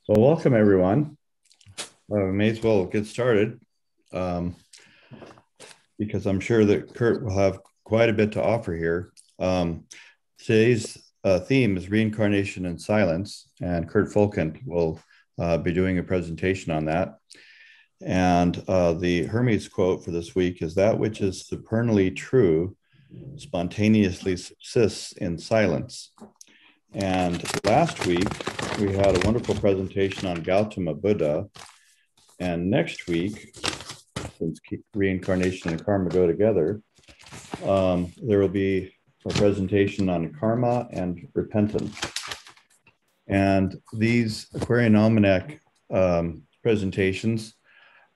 Well, welcome everyone. May as well get started um, because I'm sure that Kurt will have quite a bit to offer here. Today's theme is reincarnation and silence, and Kurt Fulkent will be doing a presentation on that. And the Hermes quote for this week is, "That which is supernally true spontaneously subsists in silence." And last week, we had a wonderful presentation on Gautama Buddha. And next week, since reincarnation and karma go together, there will be a presentation on karma and repentance. And these Aquarian Almanac presentations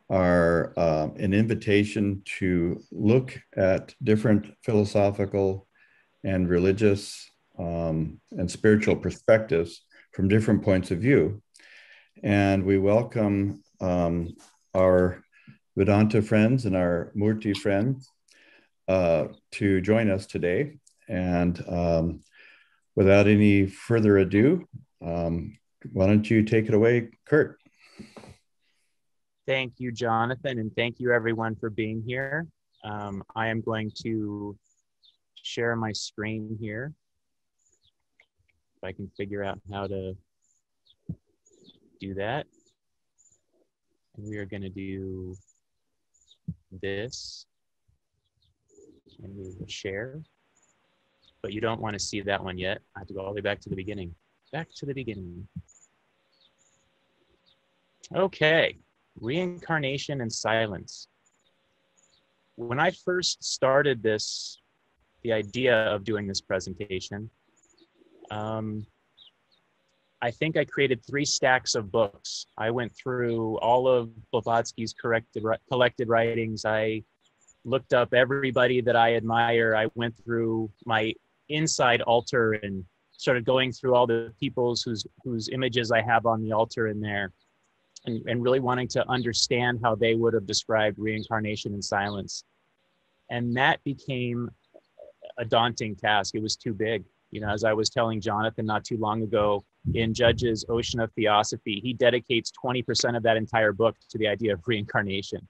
are an invitation to look at different philosophical and religious and spiritual perspectives from different points of view. And we welcome our Vedanta friends and our Murti friends to join us today. And without any further ado, why don't you take it away, Kurt? Thank you, Jonathan, and thank you everyone for being here. I am going to share my screen here. If I can figure out how to do that. And we are going to do this, and we will share. But you don't want to see that one yet. I have to go all the way back to the beginning. Back to the beginning. Okay, reincarnation and silence. When I first started the idea of doing this presentation, I think I created 3 stacks of books. I went through all of Blavatsky's collected writings. I looked up everybody that I admire. I went through my inside altar and started going through all the people's whose images I have on the altar in there, and really wanting to understand how they would have described reincarnation and silence. And that became a daunting task. It was too big. You know, as I was telling Jonathan not too long ago, in Judge's Ocean of Theosophy, he dedicates 20% of that entire book to the idea of reincarnation.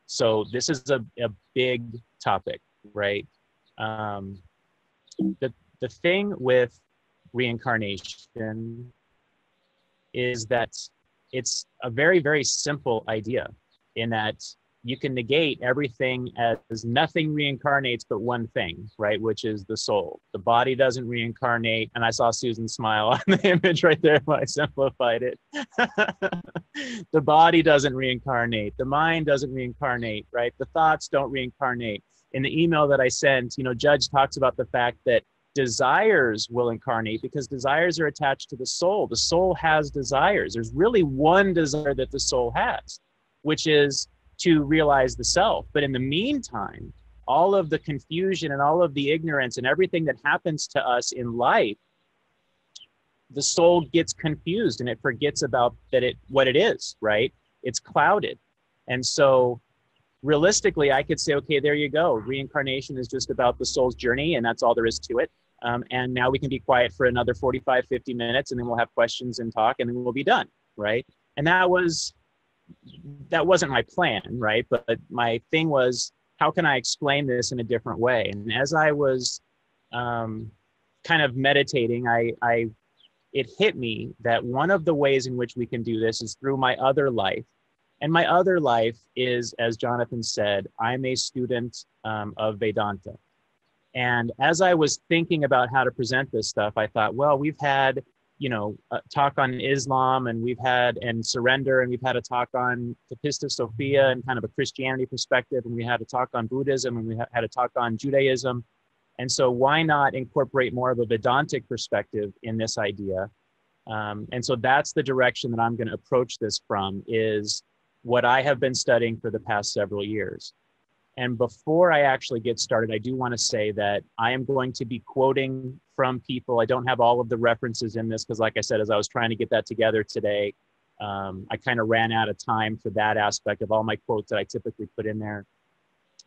So this is a big topic, right? The thing with reincarnation is that it's a very, very simple idea in that you can negate everything as nothing reincarnates but one thing, right? Which is the soul. The body doesn't reincarnate. And I saw Susan smile on the image right there when I simplified it. The body doesn't reincarnate. The mind doesn't reincarnate, right? The thoughts don't reincarnate. In the email that I sent, Judge talks about the fact that desires will incarnate because desires are attached to the soul. The soul has desires. There's really one desire that the soul has, which is to realize the self. But in the meantime, all of the confusion and all of the ignorance and everything that happens to us in life, the soul gets confused and it forgets about what it is, right? It's clouded. And so realistically, I could say, okay, there you go. Reincarnation is just about the soul's journey, and that's all there is to it. And now we can be quiet for another 45, 50 minutes, and then we'll have questions and talk, and then we'll be done, right? And that wasn't my plan, right? But my thing was, how can I explain this in a different way? And as I was kind of meditating, it hit me that one of the ways in which we can do this is through my other life. And my other life is, as Jonathan said, I'm a student of Vedanta. And as I was thinking about how to present this stuff, I thought, well, we've had a talk on Islam, and and surrender, and we've had a talk on Pista Sophia and kind of a Christianity perspective, and we had a talk on Buddhism, and we had a talk on Judaism. And so why not incorporate more of a Vedantic perspective in this idea? And so that's the direction that I'm going to approach this from, is what I have been studying for the past several years. And before I actually get started, I do want to say that I am going to be quoting from people. I don't have all of the references in this because, like I said, as I was trying to get that together today, I kind of ran out of time for that aspect of all my quotes that I typically put in there.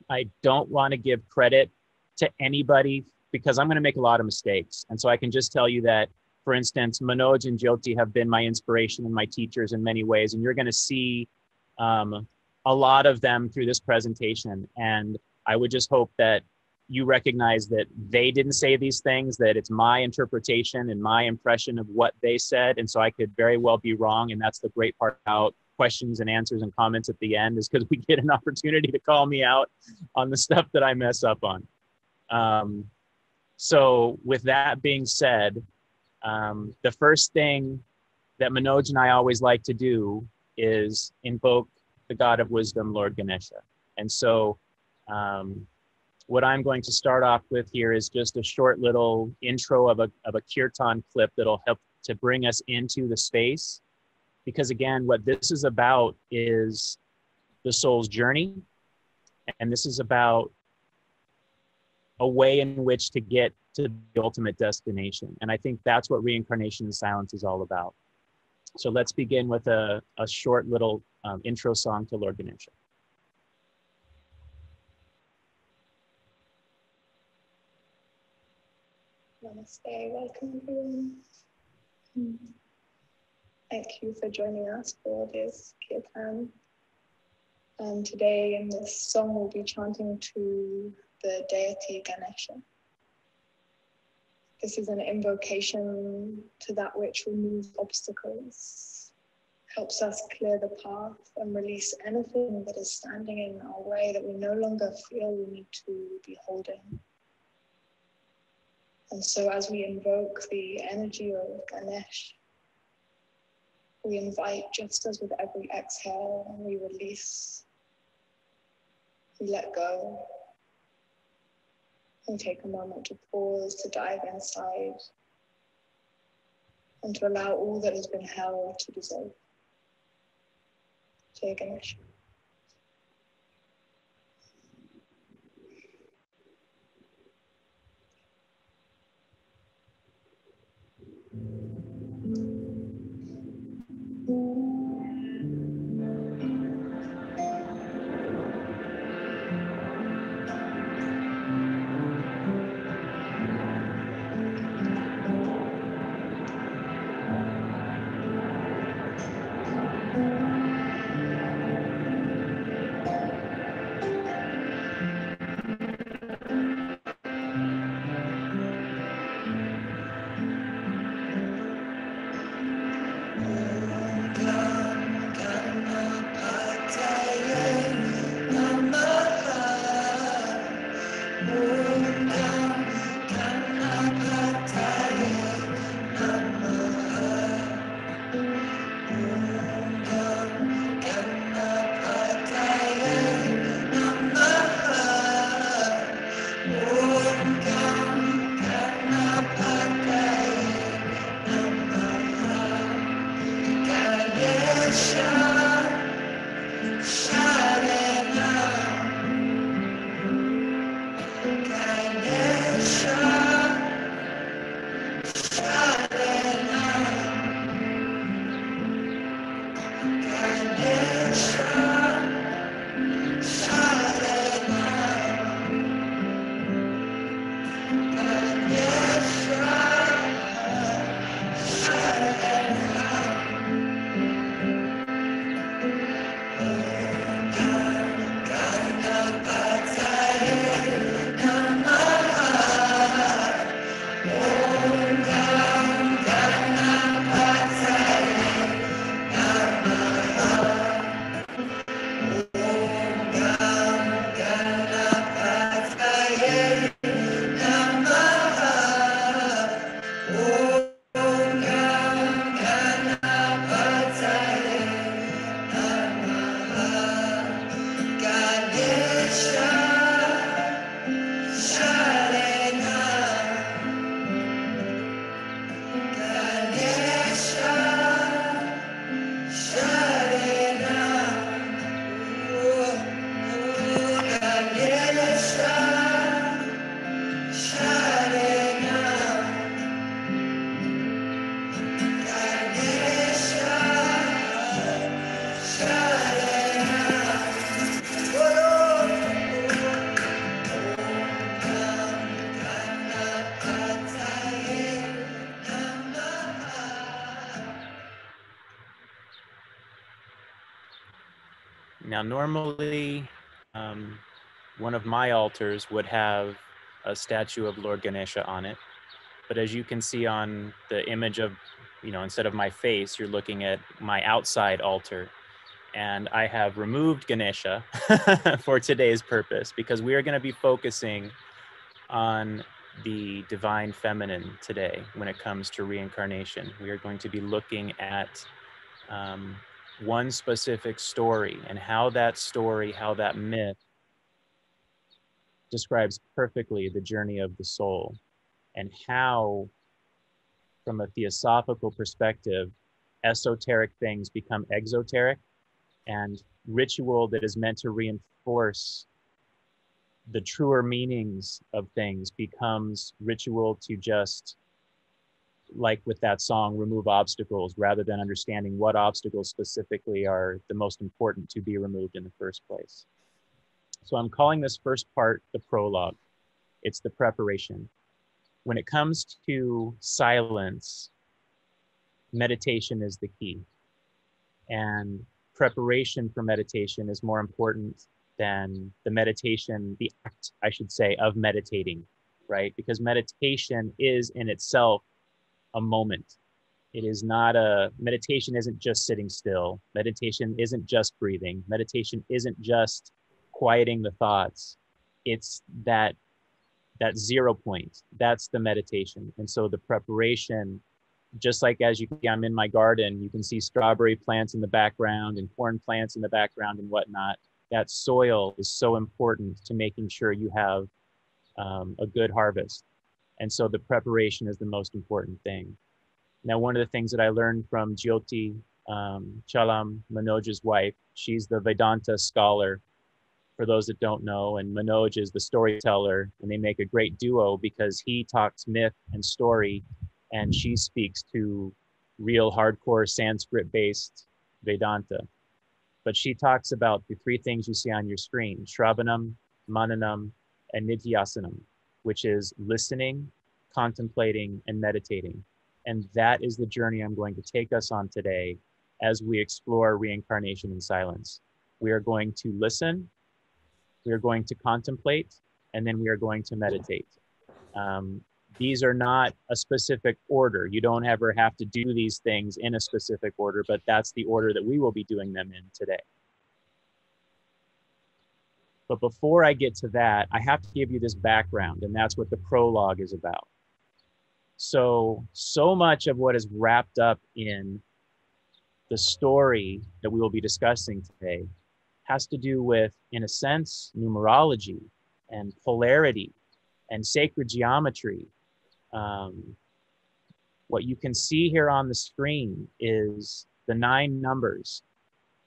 I don't want to give credit to anybody because I'm going to make a lot of mistakes. And so I can just tell you that for instance, Manoj and Jyoti have been my inspiration and my teachers in many ways, and you're going to see a lot of them through this presentation. And I would just hope that you recognize that they didn't say these things, that it's my interpretation and my impression of what they said. And so I could very well be wrong. And that's the great part about questions and answers and comments at the end, is because we get an opportunity to call me out on the stuff that I mess up on. So with that being said, the first thing that Manoj and I always like to do is invoke the God of wisdom, Lord Ganesha. And so what I'm going to start off with here is just a short little intro of a kirtan clip that'll help to bring us into the space. Because again, what this is about is the soul's journey. And this is about a way in which to get to the ultimate destination. And I think that's what Reincarnation in Silence is all about. So let's begin with a short little intro song to Lord Ganesha. Namaste, welcome everyone. Thank you for joining us for this kirtan. And today in this song we'll be chanting to the deity Ganesha. This is an invocation to that which removes obstacles, helps us clear the path and release anything that is standing in our way that we no longer feel we need to be holding. And so as we invoke the energy of Ganesh, we invite, just as with every exhale, we release, we let go. We take a moment to pause, to dive inside, and to allow all that has been held to dissolve. Jai Ganesh. Now, normally, one of my altars would have a statue of Lord Ganesha on it. But as you can see on the image of, instead of my face, you're looking at my outside altar. And I have removed Ganesha for today's purpose, because we are going to be focusing on the divine feminine today when it comes to reincarnation. We are going to be looking at one specific story, and how that myth describes perfectly the journey of the soul, and how, from a theosophical perspective, esoteric things become exoteric, and ritual that is meant to reinforce the truer meanings of things becomes ritual to just, like with that song, remove obstacles, rather than understanding what obstacles specifically are the most important to be removed in the first place. So I'm calling this first part the prologue. It's the preparation. When it comes to silence, meditation is the key. And preparation for meditation is more important than the meditation, the act, I should say, of meditating, right? Because meditation is in itself a moment. It is not meditation isn't just sitting still. Meditation isn't just breathing. Meditation isn't just quieting the thoughts. It's that 0 point. That's the meditation. And so the preparation, just like I'm in my garden, you can see strawberry plants in the background and corn plants in the background and whatnot. That soil is so important to making sure you have a good harvest. And so the preparation is the most important thing. Now, one of the things that I learned from Jyoti Chalam, Manoj's wife, she's the Vedanta scholar, for those that don't know, and Manoj is the storyteller, and they make a great duo because he talks myth and story, and she speaks to real hardcore Sanskrit-based Vedanta. But she talks about the three things you see on your screen: Shravanam, Mananam, and Nidhyasanam, which is listening, contemplating, and meditating. And that is the journey I'm going to take us on today as we explore reincarnation in silence. We are going to listen, we are going to contemplate, and then we are going to meditate. These are not a specific order. You don't ever have to do these things in a specific order, but that's the order that we will be doing them in today. But before I get to that, I have to give you this background, and that's what the prologue is about. So much of what is wrapped up in the story that we will be discussing today has to do with, in a sense, numerology and polarity and sacred geometry. What you can see here on the screen is the 9 numbers.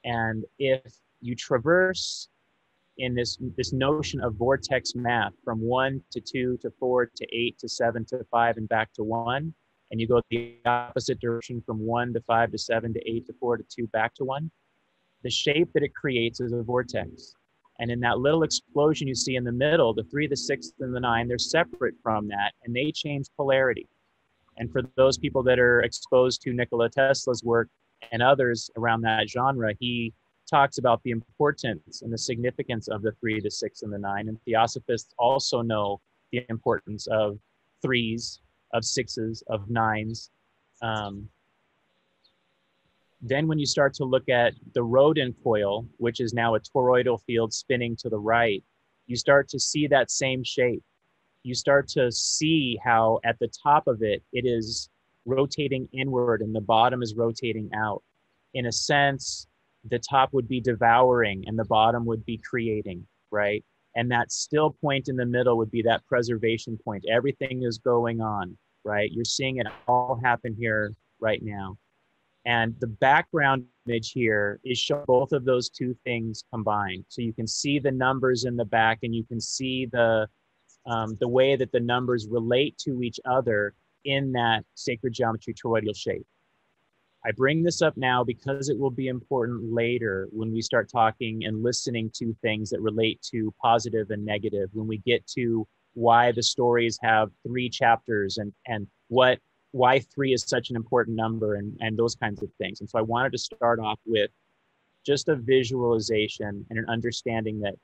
And if you traverse in this notion of vortex math from 1 to 2 to 4 to 8 to 7 to 5 and back to 1, and you go the opposite direction from 1 to 5 to 7 to 8 to 4 to 2 back to 1, the shape that it creates is a vortex. And in that little explosion you see in the middle, the 3, the 6, and the 9, they're separate from that, and they change polarity. And for those people that are exposed to Nikola Tesla's work and others around that genre, he talks about the importance and the significance of the 3, the 6, and the 9. And theosophists also know the importance of 3s, of 6s, of 9s. Then when you start to look at the Rodin coil, which is now a toroidal field spinning to the right, you start to see that same shape. You start to see how at the top of it, it is rotating inward and the bottom is rotating out. In a sense, the top would be devouring and the bottom would be creating, right? And that still point in the middle would be that preservation point. Everything is going on, right? You're seeing it all happen here right now. And the background image here is showing both of those two things combined. So you can see the numbers in the back, and you can see the way that the numbers relate to each other in that sacred geometry toroidal shape. I bring this up now because it will be important later when we start talking and listening to things that relate to positive and negative, when we get to why the stories have 3 chapters and why 3 is such an important number and those kinds of things. And so I wanted to start off with just a visualization and an understanding that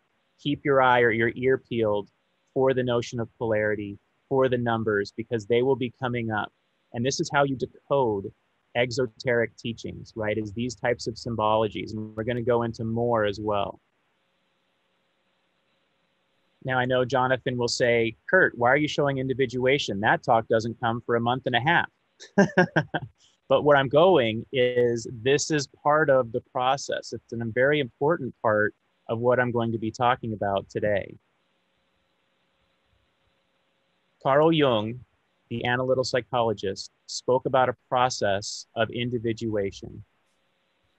keep your eye or your ear peeled for the notion of polarity, for the numbers, because they will be coming up. And this is how you decode exoteric teachings, right? Is these types of symbologies. And we're going to go into more as well. Now, I know Jonathan will say, Kurt, why are you showing individuation? That talk doesn't come for a month and a half. But where I'm going is this is part of the process. It's a very important part of what I'm going to be talking about today. Carl Jung, the analytical psychologist, spoke about a process of individuation.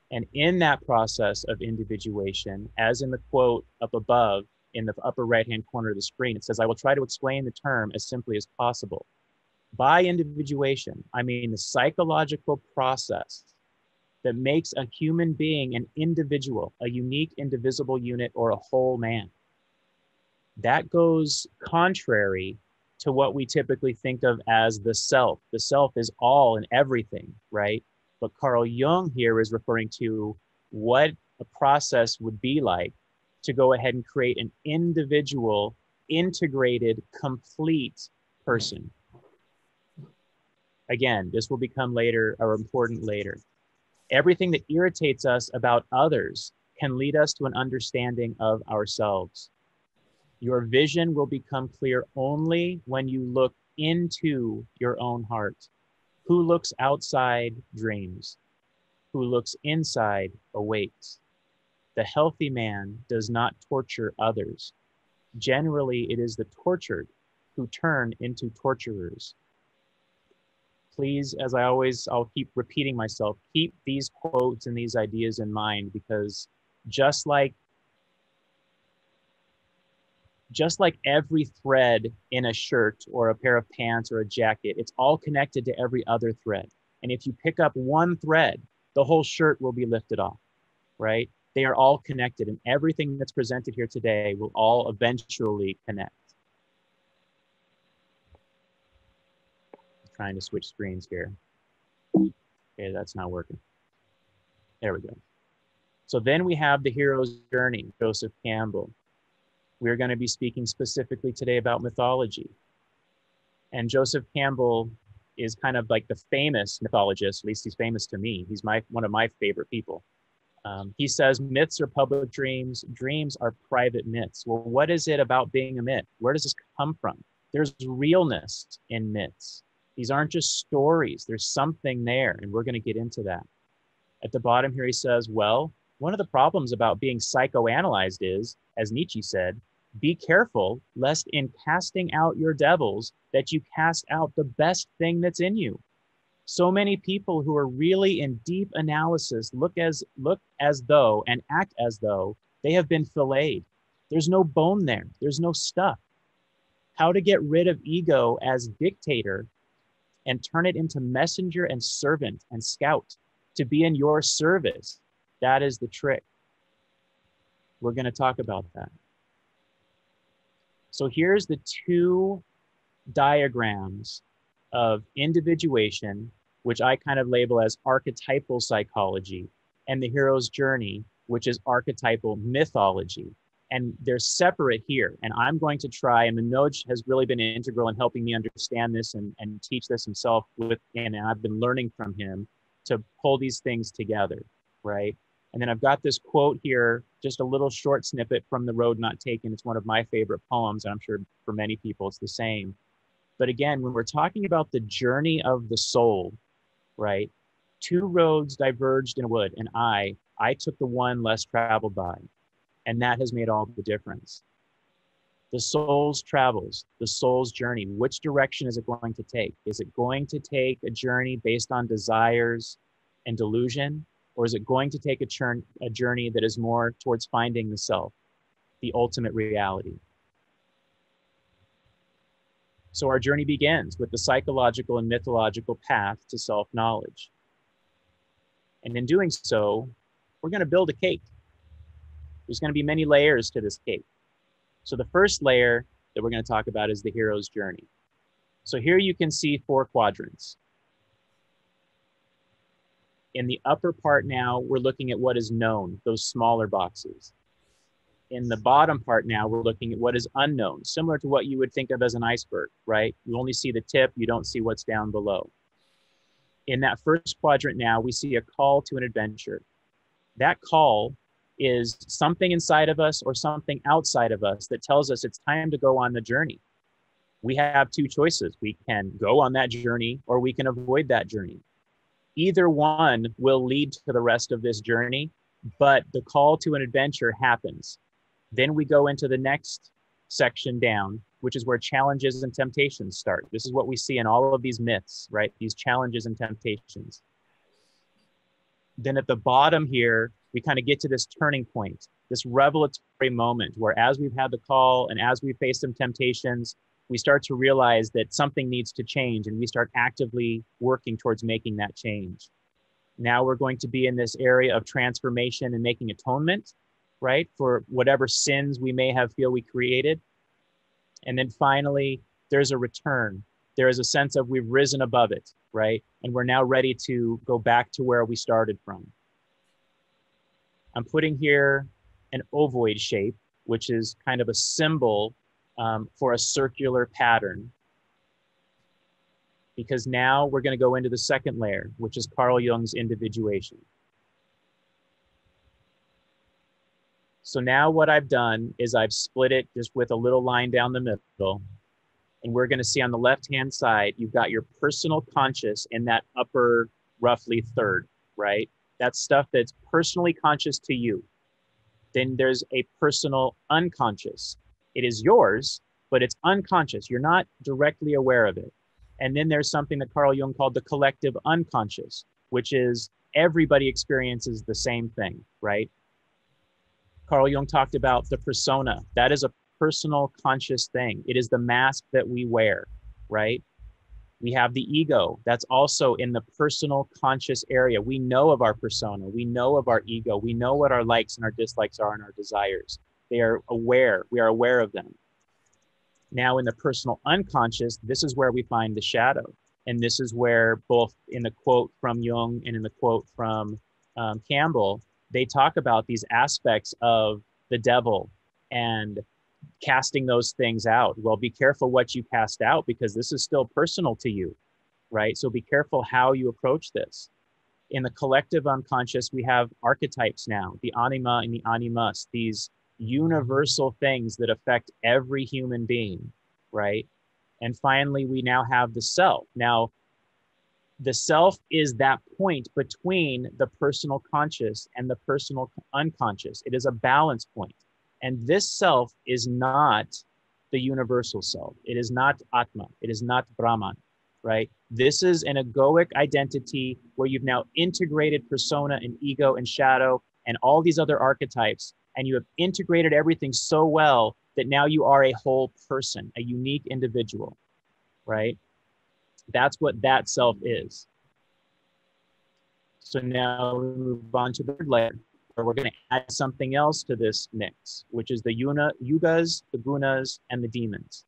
And in that process of individuation, as in the quote up above in the upper right-hand corner of the screen, it says, I will try to explain the term as simply as possible. By individuation, I mean the psychological process that makes a human being an individual, a unique, indivisible unit, or a whole man. That goes contrary to what we typically think of as the self. The self is all and everything, right? But Carl Jung here is referring to what a process would be like to go ahead and create an individual, integrated, complete person. Again, this will become later or important later. Everything that irritates us about others can lead us to an understanding of ourselves. Your vision will become clear only when you look into your own heart. Who looks outside dreams. Who looks inside awaits. The healthy man does not torture others. Generally, it is the tortured who turn into torturers. Please, as I'll keep repeating myself, keep these quotes and these ideas in mind, because just like every thread in a shirt or a pair of pants or a jacket, it's all connected to every other thread. And if you pick up one thread, the whole shirt will be lifted off, right? They are all connected, and everything that's presented here today will all eventually connect. I'm trying to switch screens here. Okay, that's not working. There we go. So then we have the hero's journey, Joseph Campbell. We're going to be speaking specifically today about mythology. And Joseph Campbell is kind of like the famous mythologist, at least he's famous to me. He's one of my favorite people. He says myths are public dreams, dreams are private myths. Well, what is it about being a myth? Where does this come from? There's realness in myths. These aren't just stories. There's something there, and we're going to get into that. At the bottom here, he says, well, one of the problems about being psychoanalyzed is, as Nietzsche said, be careful lest in casting out your devils that you cast out the best thing that's in you. So many people who are really in deep analysis look as though and act as though they have been filleted. There's no bone there. There's no stuff. How to get rid of ego as dictator and turn it into messenger and servant and scout to be in your service. That is the trick. We're going to talk about that. So here's the two diagrams of individuation, which I kind of label as archetypal psychology, and the hero's journey, which is archetypal mythology. And they're separate here. And I'm going to try, and Manoj has really been integral in helping me understand this and teach this himself and I've been learning from him to pull these things together, right? And then I've got this quote here, just a little short snippet from The Road Not Taken. It's one of my favorite poems, and I'm sure for many people it's the same. But again, when we're talking about the journey of the soul, right? Two roads diverged in a wood, and I took the one less traveled by. And that has made all the difference. The soul's travels, the soul's journey, which direction is it going to take? Is it going to take a journey based on desires and delusion? Or is it going to take a journey that is more towards finding the self, the ultimate reality? So our journey begins with the psychological and mythological path to self-knowledge. And in doing so, we're going to build a cake. There's going to be many layers to this cake. So the first layer that we're going to talk about is the hero's journey. So here you can see 4 quadrants. In the upper part now, we're looking at what is known, those smaller boxes. In the bottom part now, we're looking at what is unknown, similar to what you would think of as an iceberg, right? You only see the tip, you don't see what's down below. In that first quadrant now, we see a call to an adventure. That call is something inside of us or something outside of us that tells us it's time to go on the journey. We have two choices. We can go on that journey or we can avoid that journey. Either one will lead to the rest of this journey, but the call to an adventure happens. Then we go into the next section down, which is where challenges and temptations start. This is what we see in all of these myths, right? These challenges and temptations. Then at the bottom here, we kind of get to this turning point, this revelatory moment where as we've had the call and as we face some temptations, we start to realize that something needs to change and we start actively working towards making that change. Now we're going to be in this area of transformation and making atonement, right? For whatever sins we may have feel we created. And then finally, there's a return. There is a sense of we've risen above it, right? And we're now ready to go back to where we started from. I'm putting here an ovoid shape, which is kind of a symbol for a circular pattern. Because now we're going to go into the second layer, which is Carl Jung's individuation. So now what I've done is I've split it just with a little line down the middle. And we're going to see on the left-hand side, you've got your personal conscious in that upper roughly third, right? That's stuff that's personally conscious to you. Then there's a personal unconscious. It is yours, but it's unconscious. You're not directly aware of it. And then there's something that Carl Jung called the collective unconscious, which is everybody experiences the same thing, right? Carl Jung talked about the persona. That is a personal conscious thing. It is the mask that we wear, right? We have the ego. That's also in the personal conscious area. We know of our persona. We know of our ego. We know what our likes and our dislikes are and our desires. They are aware. We are aware of them. Now in the personal unconscious, this is where we find the shadow. And this is where both in the quote from Jung and in the quote from Campbell, they talk about these aspects of the devil and casting those things out. Well, be careful what you cast out because this is still personal to you, right? So be careful how you approach this. In the collective unconscious, we have archetypes now, the anima and the animus, these universal things that affect every human being, right? And finally, we now have the self. Now, the self is that point between the personal conscious and the personal unconscious. It is a balance point. And this self is not the universal self. It is not Atma. It is not Brahman, right? This is an egoic identity where you've now integrated persona and ego and shadow and all these other archetypes, and you have integrated everything so well that now you are a whole person, a unique individual, right? That's what that self is. So now we move on to the third layer, where we're going to add something else to this mix, which is the yugas, the gunas, and the demons.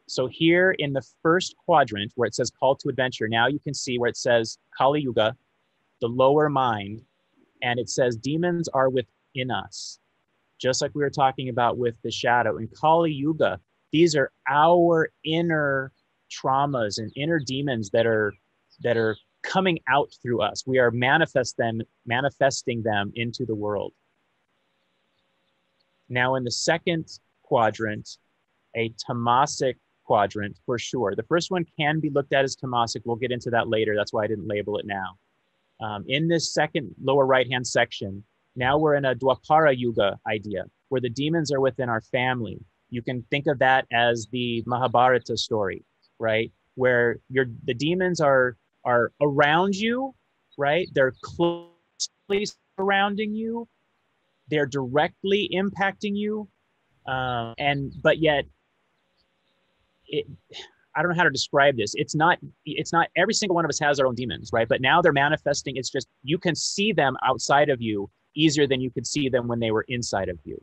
So here in the first quadrant, where it says call to adventure, now you can see where it says Kali Yuga, the lower mind, and it says demons are within us, just like we were talking about with the shadow. In Kali Yuga, these are our inner traumas and inner demons that are coming out through us. We are manifesting them into the world. Now in the second quadrant, a tamasic quadrant for sure. The first one can be looked at as tamasic. We'll get into that later. That's why I didn't label it now. In this second lower right-hand section, now we're in a Dwapara Yuga idea, where the demons are within our family. You can think of that as the Mahabharata story, right? Where the demons are around you, right? They're closely surrounding you. They're directly impacting you. But yet, I don't know how to describe this. It's not every single one of us has our own demons, right? But now they're manifesting. It's just, you can see them outside of you easier than you could see them when they were inside of you.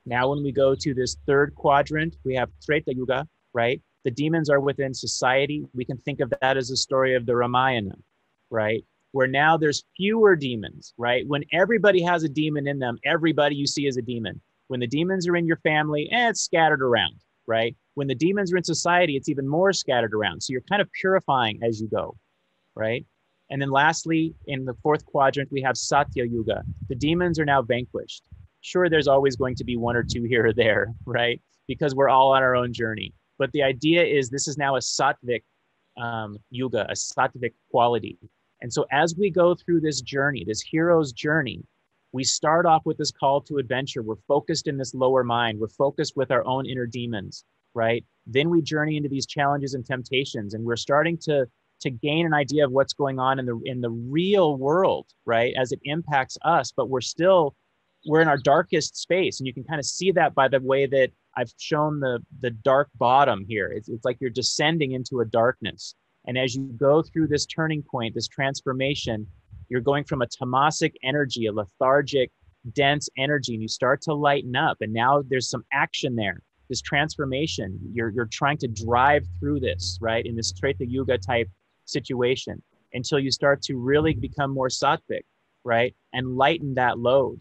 Now, when we go to this third quadrant, we have Treta Yuga, right? The demons are within society. We can think of that as a story of the Ramayana, right? Where now there's fewer demons, right? When everybody has a demon in them, everybody you see is a demon. When the demons are in your family, it's scattered around, right? When the demons are in society, it's even more scattered around. So you're kind of purifying as you go, right? And then lastly, in the fourth quadrant, we have Satya Yuga. The demons are now vanquished. Sure, there's always going to be one or two here or there, right? Because we're all on our own journey. But the idea is this is now a Sattvic Yuga, a Sattvic quality. And so as we go through this journey, this hero's journey, we start off with this call to adventure. We're focused in this lower mind. We're focused with our own inner demons, right? Then we journey into these challenges and temptations, and we're starting to gain an idea of what's going on in the real world, right? As it impacts us, but we're in our darkest space. And you can kind of see that by the way that I've shown the dark bottom here. It's like you're descending into a darkness. And as you go through this turning point, this transformation, you're going from a tamasic energy, a lethargic, dense energy, and you start to lighten up. And now there's some action there, this transformation. You're trying to drive through this, right? In this Treta Yuga type situation until you start to really become more sattvic, right? And lighten that load.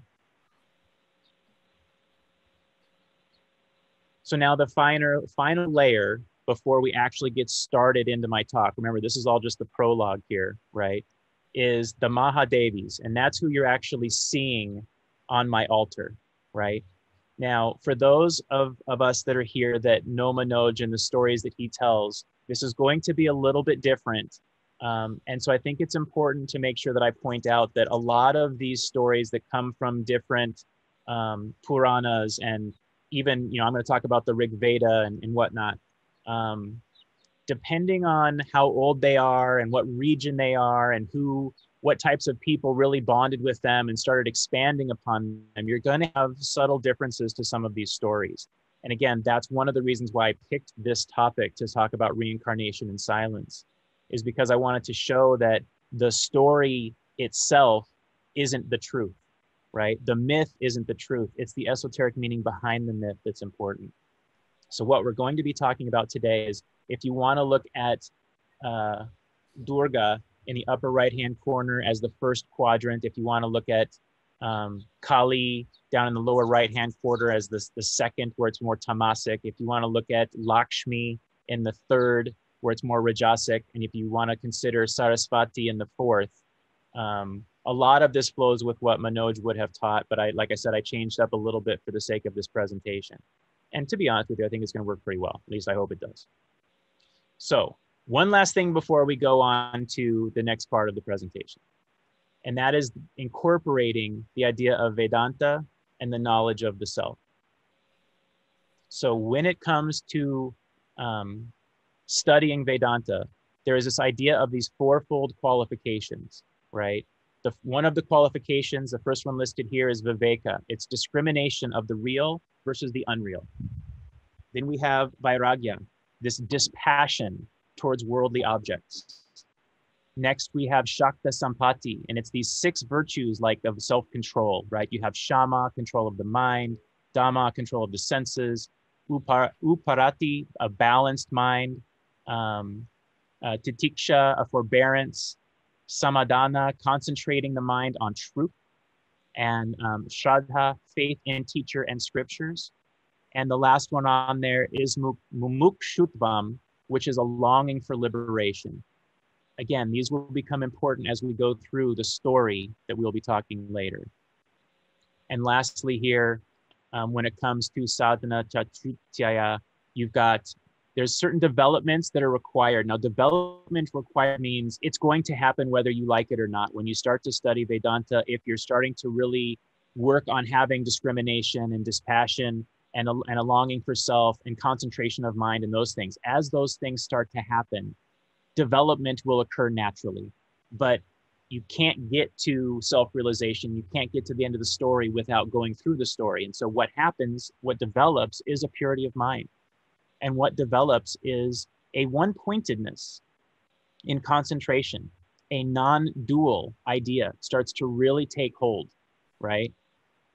So now the final layer before we actually get started into my talk, remember this is all just the prologue here, right? Is the Mahadevis, and that's who you're actually seeing on my altar, right? Now, for those of us that are here that know Manoj and the stories that he tells, this is going to be a little bit different. And so I think it's important to make sure that I point out that a lot of these stories that come from different Puranas, and even, I'm going to talk about the Rig Veda and whatnot, depending on how old they are and what region they are and what types of people really bonded with them and started expanding upon them, you're going to have subtle differences to some of these stories. And again, that's one of the reasons why I picked this topic to talk about reincarnation and silence, is because I wanted to show that the story itself isn't the truth, right? The myth isn't the truth. It's the esoteric meaning behind the myth that's important. So what we're going to be talking about today is, if you want to look at Durga in the upper right-hand corner as the first quadrant, if you want to look at Kali down in the lower right-hand quarter as the second, where it's more tamasic, if you want to look at Lakshmi in the third, where it's more rajasic, and if you want to consider Saraswati in the fourth, a lot of this flows with what Manoj would have taught, but like I said, I changed up a little bit for the sake of this presentation. And to be honest with you, I think it's going to work pretty well. At least I hope it does. So one last thing before we go on to the next part of the presentation, and that is incorporating the idea of Vedanta and the knowledge of the self. So when it comes to studying Vedanta, there is this idea of these fourfold qualifications, right? One of the qualifications, the first one listed here, is Viveka. It's discrimination of the real versus the unreal. Then we have Vairagya, this dispassion towards worldly objects. Next, we have Shakta Sampati, and it's these 6 virtues like of self-control, right? You have Shama, control of the mind; Dhamma, control of the senses; Uparati, a balanced mind; Titiksha, a forbearance; Samadhana, concentrating the mind on truth; and Shraddha, faith in teacher and scriptures. And the last one on there is Mumukshutvam, which is a longing for liberation. Again, these will become important as we go through the story that we'll be talking later. And lastly here, when it comes to sadhana chaturthya, there's certain developments that are required. Now, development required means it's going to happen whether you like it or not. When you start to study Vedanta, if you're starting to really work on having discrimination and dispassion and a longing for self and concentration of mind and those things, as those things start to happen, development will occur naturally. But you can't get to self-realization, you can't get to the end of the story without going through the story. And so what happens, what develops, is a purity of mind. And what develops is a one-pointedness in concentration. A non-dual idea starts to really take hold, right?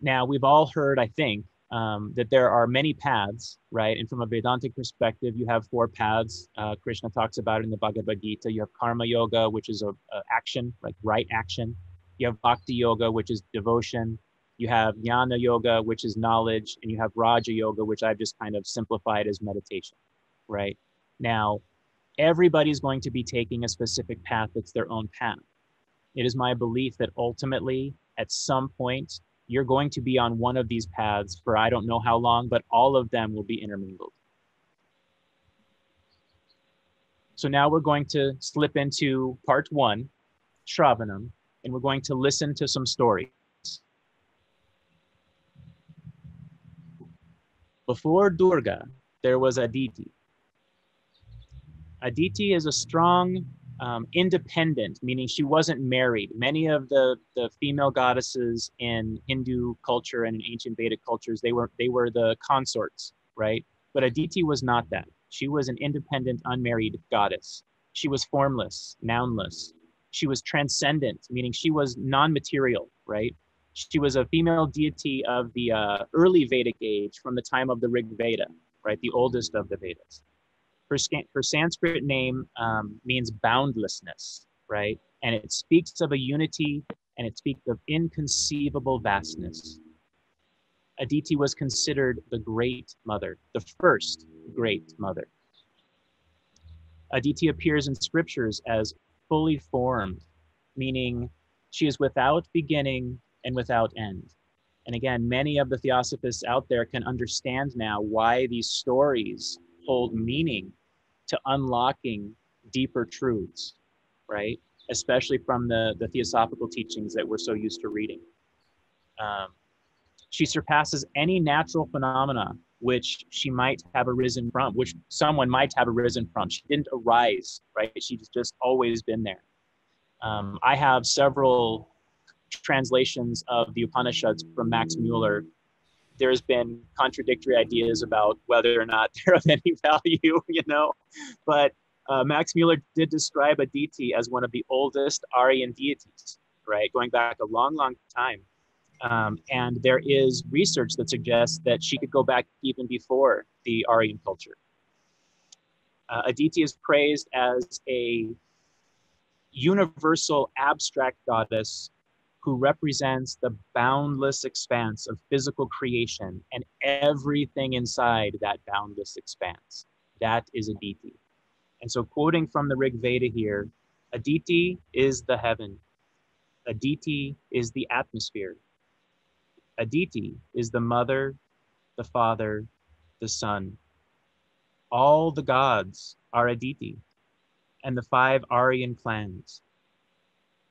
Now, we've all heard, I think, that there are many paths, right? And from a Vedantic perspective, you have 4 paths. Krishna talks about it in the Bhagavad Gita. You have Karma Yoga, which is a action, like right action. You have Bhakti Yoga, which is devotion. You have Jnana Yoga, which is knowledge. And you have Raja Yoga, which I've just kind of simplified as meditation, right? Now, everybody's going to be taking a specific path that's their own path. It is my belief that ultimately, at some point, you're going to be on one of these paths for I don't know how long, but all of them will be intermingled. So now we're going to slip into part 1, Shravanam, and we're going to listen to some stories. Before Durga, there was Aditi. Aditi is a strong, independent, meaning she wasn't married. Many of the female goddesses in Hindu culture and in ancient Vedic cultures, they were the consorts, right? But Aditi was not that. She was an independent, unmarried goddess. She was formless, nounless. She was transcendent, meaning she was non-material, right? She was a female deity of the early Vedic age from the time of the Rig Veda, right? The oldest of the Vedas. Her Sanskrit name means boundlessness, right? And it speaks of a unity and it speaks of inconceivable vastness. Aditi was considered the great mother, the first great mother. Aditi appears in scriptures as fully formed, meaning she is without beginning and without end. And again, many of the theosophists out there can understand now why these stories hold meaning to unlocking deeper truths, right? Especially from the theosophical teachings that we're so used to reading. She surpasses any natural phenomena which she might have arisen from, which someone might have arisen from. She didn't arise, right? She's just always been there. I have several translations of the Upanishads from Max Mueller. There's been contradictory ideas about whether or not they're of any value, you know, but Max Mueller did describe Aditi as one of the oldest Aryan deities, right? Going back a long, long time. And there is research that suggests that she could go back even before the Aryan culture. Aditi is praised as a universal abstract goddess who represents the boundless expanse of physical creation and everything inside that boundless expanse. That is Aditi. And so quoting from the Rig Veda here, Aditi is the heaven. Aditi is the atmosphere. Aditi is the mother, the father, the son. All the gods are Aditi and the 5 Aryan clans.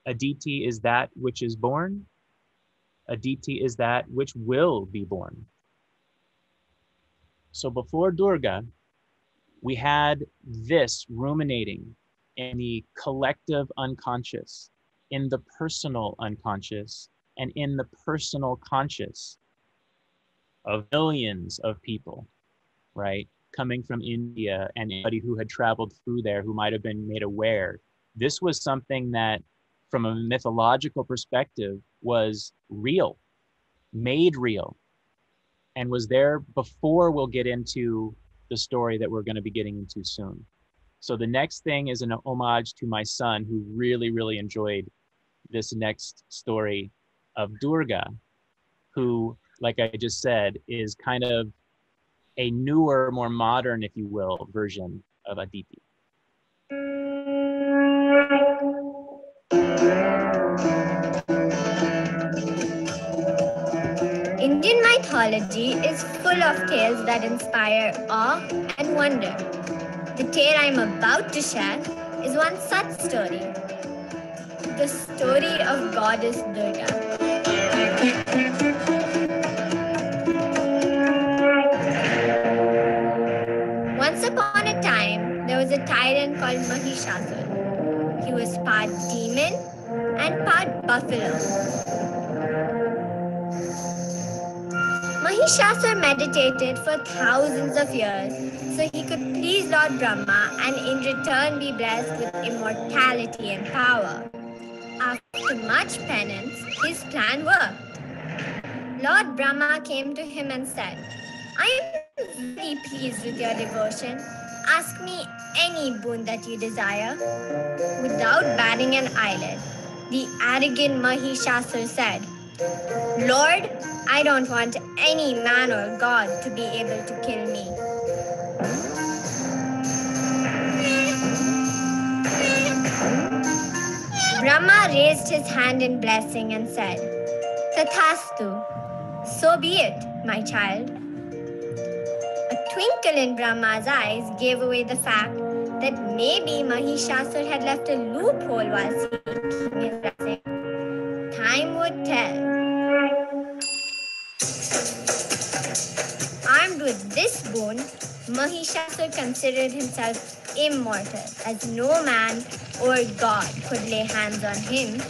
Aditi is that which is born. Aditi is that which will be born. So before Durga, we had this ruminating in the collective unconscious, in the personal unconscious, and in the personal conscious of millions of people, right? Coming from India and anybody who had traveled through there who might have been made aware. This was something that, from a mythological perspective, was real, made real, and was there before we'll get into the story that we're going to be getting into soon. So the next thing is an homage to my son, who really, really enjoyed this next story of Durga, who, like I just said, is kind of a newer, more modern, if you will, version of Aditi. Indian mythology is full of tales that inspire awe and wonder. The tale I'm about to share is one such story. The story of Goddess Durga. Once upon a time, there was a tyrant called Mahishasura. He was part demon and part buffalo. Mahishasura meditated for thousands of years so he could please Lord Brahma and in return be blessed with immortality and power. After much penance, his plan worked. Lord Brahma came to him and said, I am very pleased with your devotion. Ask me any boon that you desire. Without batting an eyelid, the arrogant Mahishasur said, Lord, I don't want any man or god to be able to kill me. Brahma raised his hand in blessing and said, Tathastu, so be it, my child. A twinkle in Brahma's eyes gave away the fact that maybe Mahishasur had left a loophole while seeking his blessing. Time would tell. Armed with this boon, Mahishasur considered himself immortal, as no man or god could lay hands on him.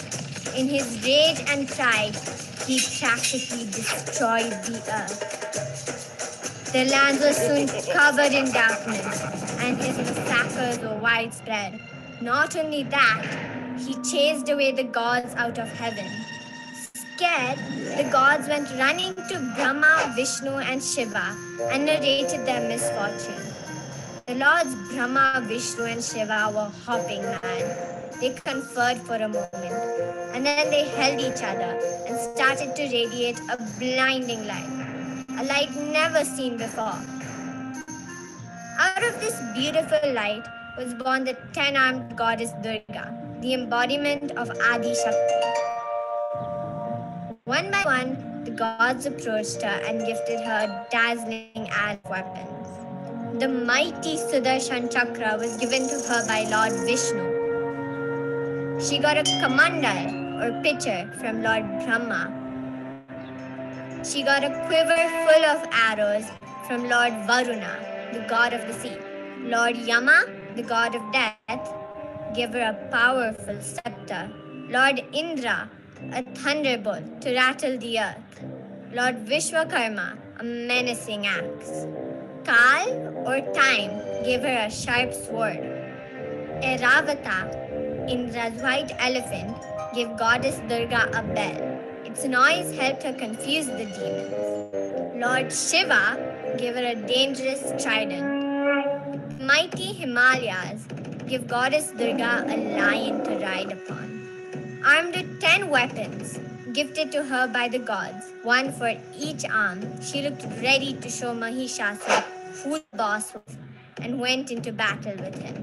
In his rage and pride, he practically destroyed the earth. The land was soon covered in darkness, and his massacres were widespread. Not only that, he chased away the gods out of heaven. Scared, the gods went running to Brahma, Vishnu, and Shiva and narrated their misfortune. The lords Brahma, Vishnu, and Shiva were hopping mad. They conferred for a moment, and then they held each other and started to radiate a blinding light, a light never seen before. Out of this beautiful light was born the 10-armed goddess Durga, the embodiment of Adi Shakti. One by one, the gods approached her and gifted her a dazzling array of weapons. The mighty Sudarshan Chakra was given to her by Lord Vishnu. She got a kamandal or pitcher from Lord Brahma. She got a quiver full of arrows from Lord Varuna, the god of the sea. Lord Yama, the god of death, gave her a powerful scepter. Lord Indra, a thunderbolt to rattle the earth. Lord Vishwakarma, a menacing axe. Kal, or time, gave her a sharp sword. Airavata, Indra's white elephant, gave goddess Durga a bell. Its noise helped her confuse the demons. Lord Shiva gave her a dangerous trident. The mighty Himalayas give goddess Durga a lion to ride upon. Armed with 10 weapons, gifted to her by the gods, one for each arm, she looked ready to show Mahishasur who the boss was and went into battle with him.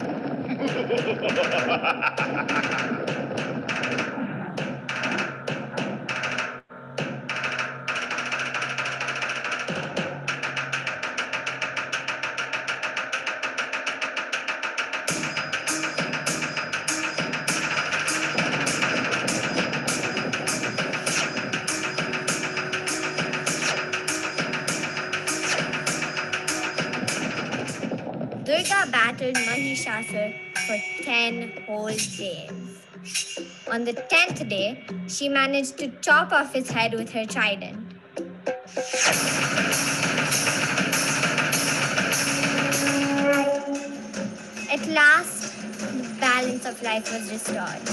Durga battled Mahishasur for 10 whole days. On the 10th day, she managed to chop off his head with her trident. At last, the balance of life was restored.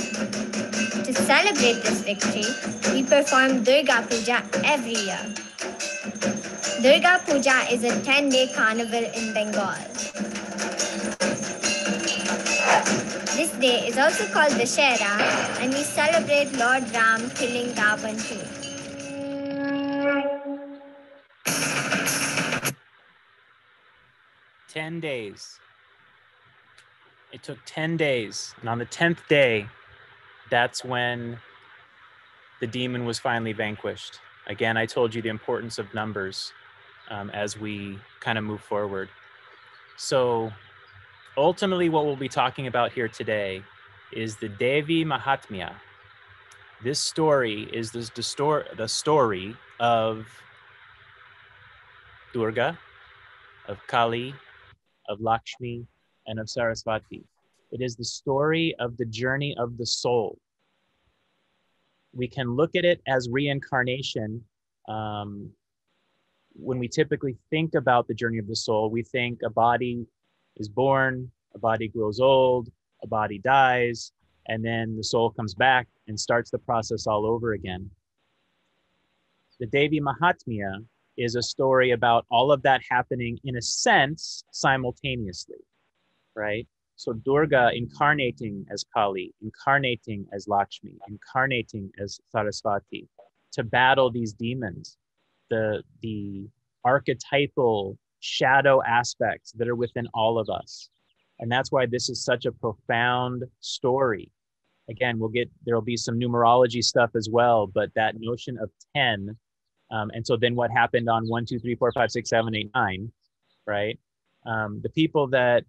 To celebrate this victory, we perform Durga Puja every year. Durga Puja is a 10-day carnival in Bengal. This day is also called Dashera, and we celebrate Lord Ram killing Ravan too. 10 days. It took 10 days. And on the 10th day, that's when the demon was finally vanquished. Again, I told you the importance of numbers as we kind of move forward. So ultimately, what we'll be talking about here today is the Devi Mahatmya. This story is the story of Durga, of Kali, of Lakshmi, and of Saraswati. It is the story of the journey of the soul. We can look at it as reincarnation. When we typically think about the journey of the soul, we think a body is born, a body grows old, a body dies, and then the soul comes back and starts the process all over again. The Devi Mahatmya is a story about all of that happening in a sense simultaneously, right? So Durga incarnating as Kali, incarnating as Lakshmi, incarnating as Saraswati to battle these demons, the archetypal shadow aspects that are within all of us. And that's why this is such a profound story. Again, there'll be some numerology stuff as well, but that notion of 10, and so then what happened on 1, 2, 3, 4, 5, 6, 7, 8, 9, right? The people that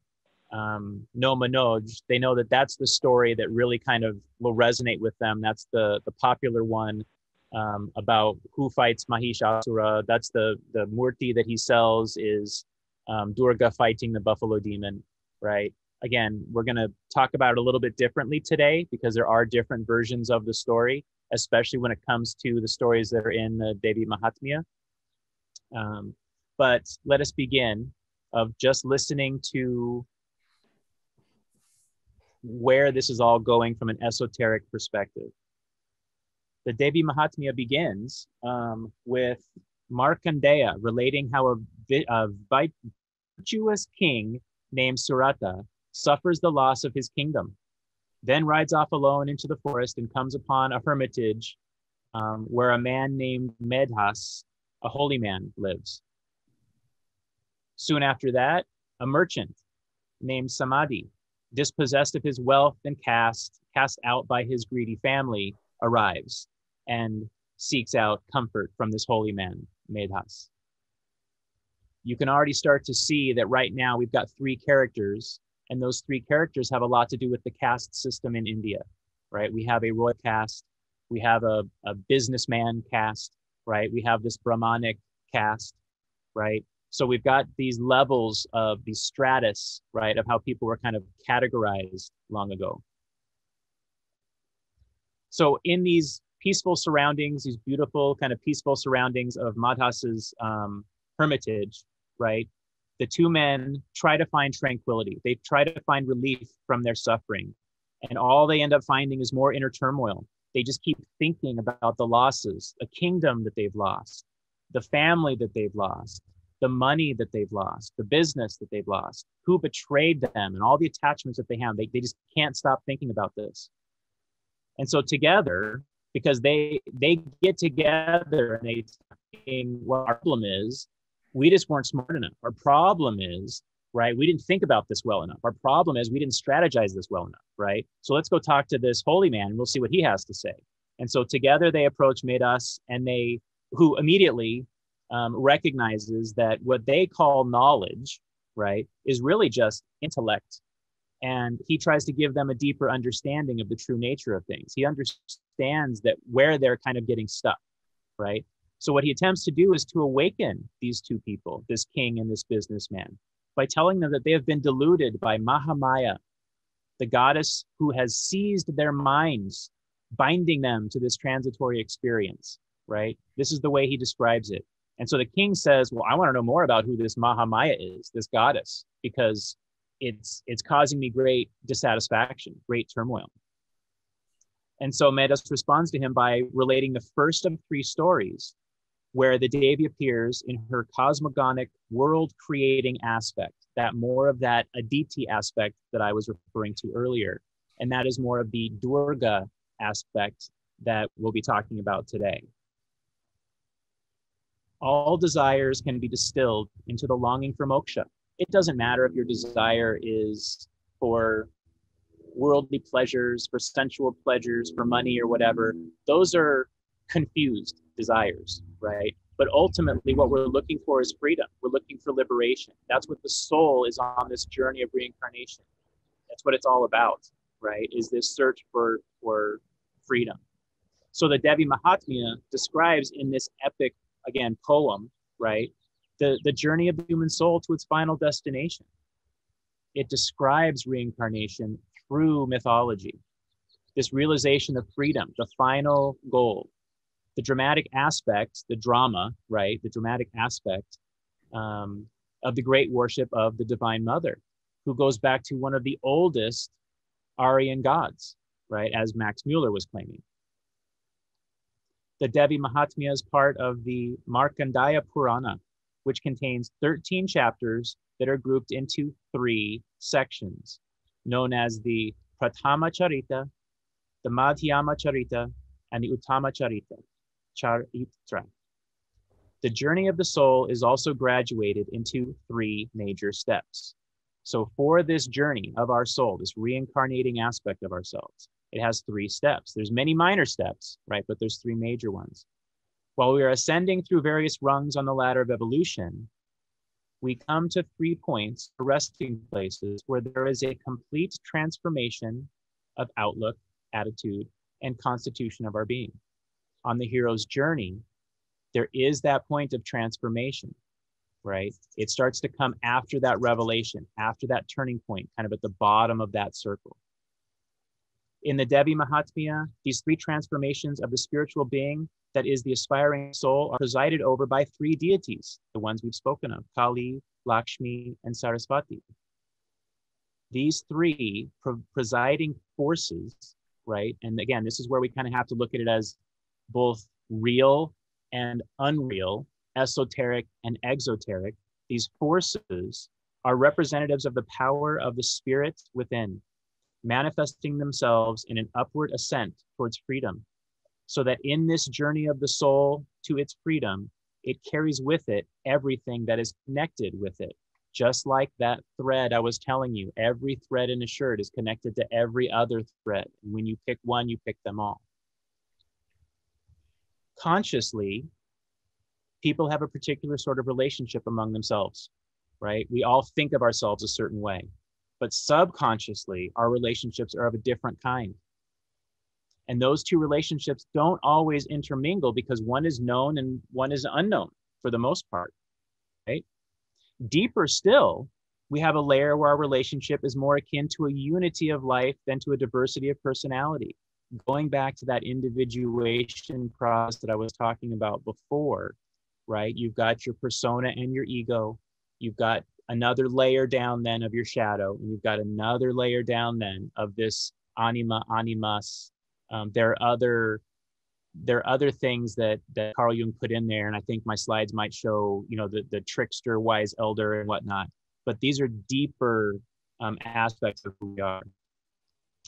know Manoj, they know that that's the story that really kind of will resonate with them. That's the popular one about who fights Mahishasura. That's the murti that he sells is Durga fighting the buffalo demon, right? Again, we're going to talk about it a little bit differently today because there are different versions of the story, especially when it comes to the stories that are in the Devi Mahatmya. But let us begin of just listening to where this is all going from an esoteric perspective. The Devi Mahatmya begins with Markandeya relating how a virtuous king named Surata suffers the loss of his kingdom, then rides off alone into the forest and comes upon a hermitage where a man named Medhas, a holy man, lives. Soon after that, a merchant named Samadhi, dispossessed of his wealth and cast out by his greedy family, arrives and seeks out comfort from this holy man, Medhas. You can already start to see that right now we've got 3 characters, and those 3 characters have a lot to do with the caste system in India, right? We have a royal caste, we have a businessman caste, right? We have this Brahmanic caste, right? So we've got these levels of the stratus, right, of how people were kind of categorized long ago. So in these peaceful surroundings, these beautiful kind of peaceful surroundings of Madhas's hermitage, right, the 2 men try to find tranquility. They try to find relief from their suffering. And all they end up finding is more inner turmoil. They just keep thinking about the losses, a kingdom that they've lost, the family that they've lost, the money that they've lost, the business that they've lost, who betrayed them, and all the attachments that they have. They just can't stop thinking about this. And so together, because they get together and they think, what our problem is, we just weren't smart enough. Our problem is, right, we didn't think about this well enough. Our problem is we didn't strategize this well enough, right? So let's go talk to this holy man and we'll see what he has to say. And so together they approach Medhas, and who immediately recognizes that what they call knowledge, right, is really just intellect. And he tries to give them a deeper understanding of the true nature of things. He understands that where they're kind of getting stuck, right? So what he attempts to do is to awaken these 2 people, this king and this businessman, by telling them that they have been deluded by Mahamaya, the goddess who has seized their minds, binding them to this transitory experience, right? This is the way he describes it. And so the king says, well, I want to know more about who this Mahamaya is, this goddess, because it's causing me great dissatisfaction, great turmoil. And so Medhas responds to him by relating the first of 3 stories where the Devi appears in her cosmogonic world-creating aspect, that more of that Aditi aspect that I was referring to earlier. And that is more of the Durga aspect that we'll be talking about today. All desires can be distilled into the longing for moksha. It doesn't matter if your desire is for worldly pleasures, for sensual pleasures, for money or whatever. Those are confused desires, right? But ultimately what we're looking for is freedom. We're looking for liberation. That's what the soul is on this journey of reincarnation. That's what it's all about, right? Is this search for freedom. So the Devi Mahatmya describes in this epic, again, poem, right, the journey of the human soul to its final destination. It describes reincarnation through mythology, this realization of freedom, the final goal. The dramatic aspect, the drama, right, the dramatic aspect of the great worship of the Divine Mother, who goes back to one of the oldest Aryan gods, right, as Max Mueller was claiming. The Devi Mahatmya is part of the Markandeya Purana, which contains 13 chapters that are grouped into 3 sections, known as the Prathama Charita, the Madhyama Charita, and the Uttama Charitra. The journey of the soul is also graduated into 3 major steps. So for this journey of our soul, this reincarnating aspect of ourselves, it has 3 steps. There's many minor steps, right? But there's 3 major ones. While we are ascending through various rungs on the ladder of evolution, we come to 3 points, resting places, where there is a complete transformation of outlook, attitude, and constitution of our being. On the hero's journey, there is that point of transformation, right? It starts to come after that revelation, after that turning point, kind of at the bottom of that circle. In the Devi Mahatmya, these 3 transformations of the spiritual being, that is the aspiring soul, are presided over by 3 deities, the ones we've spoken of, Kali, Lakshmi, and Saraswati. These 3 presiding forces, right? And again, this is where we kind of have to look at it as both real and unreal, esoteric and exoteric. These forces are representatives of the power of the spirit within, manifesting themselves in an upward ascent towards freedom, so that in this journey of the soul to its freedom, it carries with it everything that is connected with it. Just like that thread I was telling you, every thread in a shirt is connected to every other thread. And when you pick one, you pick them all. Consciously, people have a particular sort of relationship among themselves, right? We all think of ourselves a certain way, but subconsciously, our relationships are of a different kind. And those 2 relationships don't always intermingle because one is known and one is unknown for the most part, right? Deeper still, we have a layer where our relationship is more akin to a unity of life than to a diversity of personality. Going back to that individuation process that I was talking about before, right? You've got your persona and your ego. You've got another layer down then of your shadow, and you've got another layer down then of this anima, animus. There are other things that Carl Jung put in there, and I think my slides might show, you know, the trickster, wise elder, and whatnot. But these are deeper aspects of who we are.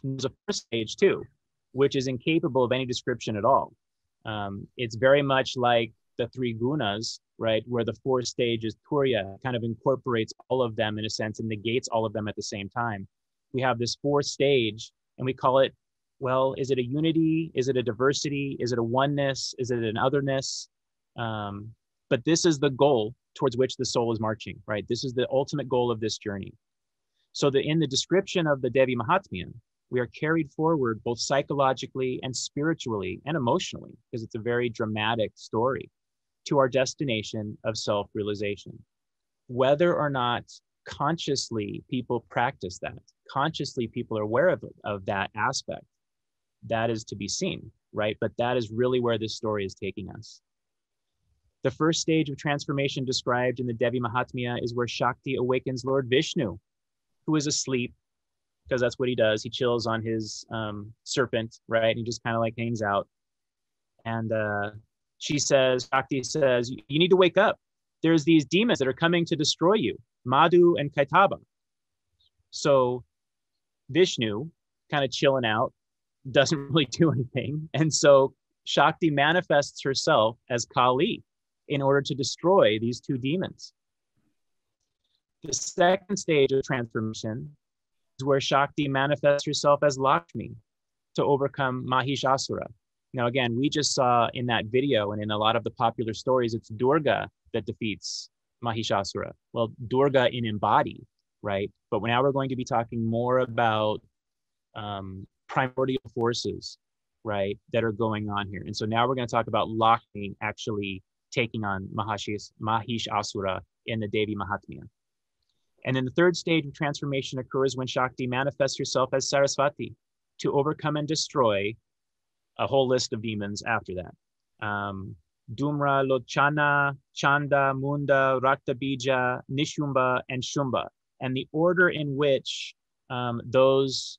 There's a first stage too, which is incapable of any description at all. It's very much like the 3 gunas, right, where the 4th stage is Turiya, kind of incorporates all of them in a sense and negates all of them at the same time. We have this 4th stage, and we call it, well, is it a unity? Is it a diversity? Is it a oneness? Is it an otherness? But this is the goal towards which the soul is marching, right? This is the ultimate goal of this journey. So in the description of the Devi Mahatmya, we are carried forward both psychologically and spiritually and emotionally, because it's a very dramatic story, to our destination of self-realization. Whether or not consciously people practice that, consciously people are aware of that aspect, that is to be seen, right? But that is really where this story is taking us. The first stage of transformation described in the Devi Mahatmya is where Shakti awakens Lord Vishnu, who is asleep, because that's what he does. He chills on his serpent, right? He just kind of like hangs out. And Shakti says, you need to wake up. There's these demons that are coming to destroy you, Madhu and Kaitaba. So Vishnu, kind of chilling out, doesn't really do anything. And so Shakti manifests herself as Kali in order to destroy these 2 demons. The second stage of transformation is where Shakti manifests herself as Lakshmi to overcome Mahishasura. Now, again, we just saw in that video and in a lot of the popular stories, it's Durga that defeats Mahishasura. Well, Durga in embodied, right? But now we're going to be talking more about primordial forces, right, that are going on here. And so now we're going to talk about Lakshmi actually taking on Mahishasura in the Devi Mahatmya. And then the third stage of transformation occurs when Shakti manifests herself as Saraswati to overcome and destroy a whole list of demons after that. Dhumra, Lochana, Chanda, Munda, Raktabija, Nishumba, and Shumba. And the order in which those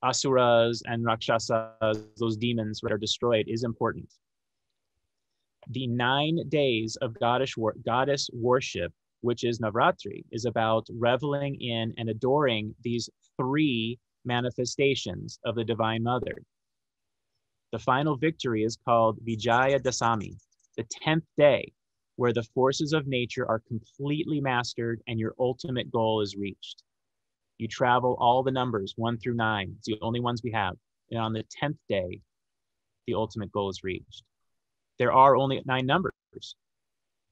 asuras and rakshasas, those demons, are destroyed is important. The 9 days of goddess worship, which is Navratri, is about reveling in and adoring these 3 manifestations of the Divine Mother. The final victory is called Vijaya Dasami, the 10th day, where the forces of nature are completely mastered and your ultimate goal is reached. You travel all the numbers 1 through 9. It's the only ones we have. And on the 10th day, the ultimate goal is reached. There are only 9 numbers.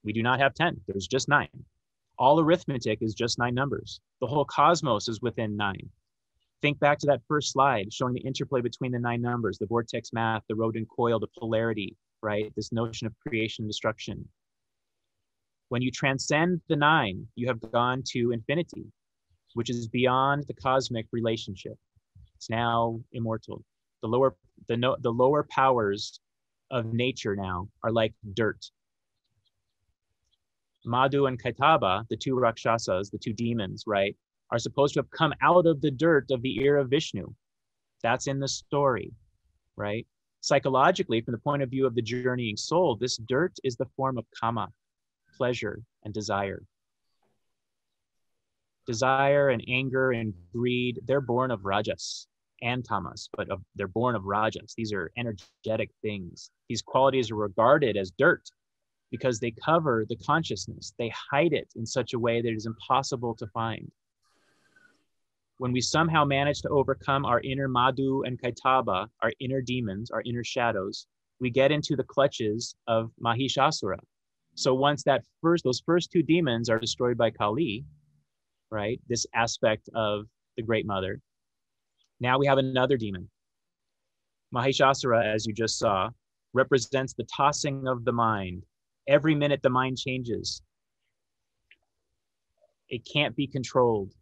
We do not have 10. There's just 9. All arithmetic is just 9 numbers. The whole cosmos is within 9. Think back to that first slide showing the interplay between the 9 numbers, the vortex math, the rodent coil, the polarity, right? This notion of creation and destruction. When you transcend the 9, you have gone to infinity, which is beyond the cosmic relationship. It's now immortal. The lower powers of nature now are like dirt. Madhu and Kaitaba, the 2 Rakshasas, the 2 demons, right, are supposed to have come out of the dirt of the ear of Vishnu. That's in the story, right? Psychologically, from the point of view of the journeying soul, this dirt is the form of kama, pleasure and desire. Desire and anger and greed, they're born of rajas and tamas, but they're born of rajas. These are energetic things. These qualities are regarded as dirt because they cover the consciousness. They hide it in such a way that it is impossible to find. When we somehow manage to overcome our inner Madhu and Kaitaba, our inner demons, our inner shadows, we get into the clutches of Mahishasura. So once those first 2 demons are destroyed by Kali, right, this aspect of the Great Mother, now we have another demon. Mahishasura, as you just saw, represents the tossing of the mind. Every minute the mind changes. It can't be controlled.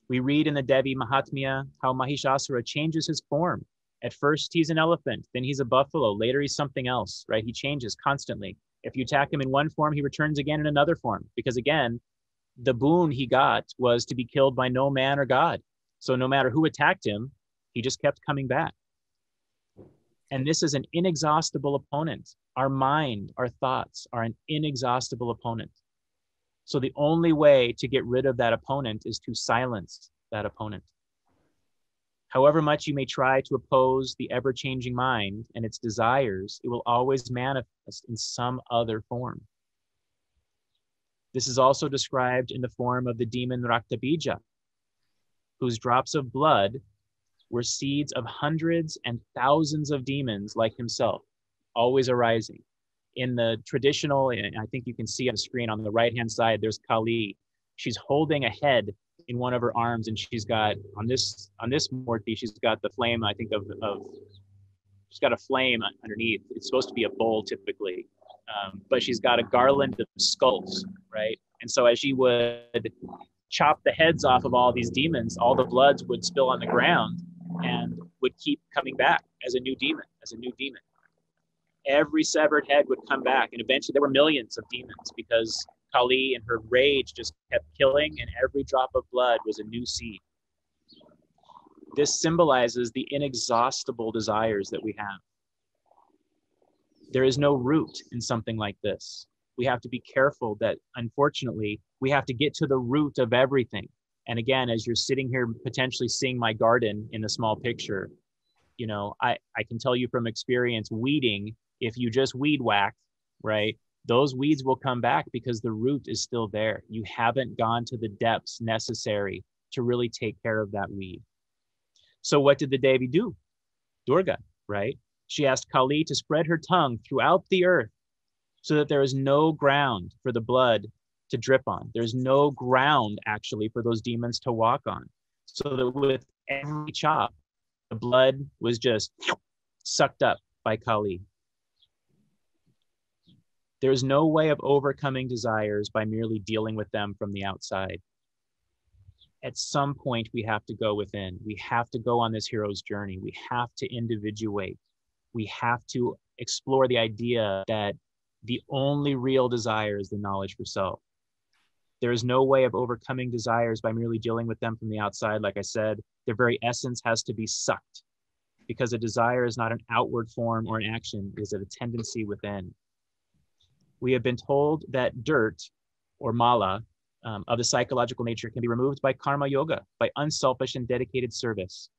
We read in the Devi Mahatmya how Mahishasura changes his form. At first he's an elephant, then he's a buffalo, later he's something else, right? He changes constantly. If you attack him in one form, he returns again in another form, because again, the boon he got was to be killed by no man or God. So no matter who attacked him, he just kept coming back. And this is an inexhaustible opponent. Our mind, our thoughts are an inexhaustible opponent. So the only way to get rid of that opponent is to silence that opponent. However much you may try to oppose the ever-changing mind and its desires, it will always manifest in some other form. This is also described in the form of the demon Raktabija, whose drops of blood were seeds of hundreds and thousands of demons like himself, always arising. In the traditional, and I think you can see on the screen on the right-hand side, there's Kali. She's holding a head in one of her arms, and she's got, on this Murti, she's got the flame, I think she's got a flame underneath. It's supposed to be a bowl typically, but she's got a garland of skulls, right? And so as she would chop the heads off of all these demons, all the bloods would spill on the ground and would keep coming back as a new demon, Every severed head would come back, and eventually there were millions of demons because Kali in her rage just kept killing, and every drop of blood was a new seed. This symbolizes the inexhaustible desires that we have. There is no root in something like this. We have to be careful that, unfortunately, we have to get to the root of everything. And again, as you're sitting here potentially seeing my garden in the small picture, you know, I can tell you from experience, weeding, if you just weed whack, right, those weeds will come back because the root is still there. You haven't gone to the depths necessary to really take care of that weed. So what did the Devi do? Durga, right? She asked Kali to spread her tongue throughout the earth so that there is no ground for the blood to drip on. There's no ground actually for those demons to walk on. So that with every chop, the blood was just sucked up by Kali. There's no way of overcoming desires by merely dealing with them from the outside. At some point, we have to go within. We have to go on this hero's journey. We have to individuate. We have to explore the idea that the only real desire is the knowledge for self. There is no way of overcoming desires by merely dealing with them from the outside. Like I said, their very essence has to be sucked because a desire is not an outward form or an action, it is a tendency within. We have been told that dirt or mala of the psychological nature can be removed by karma yoga, by unselfish and dedicated service.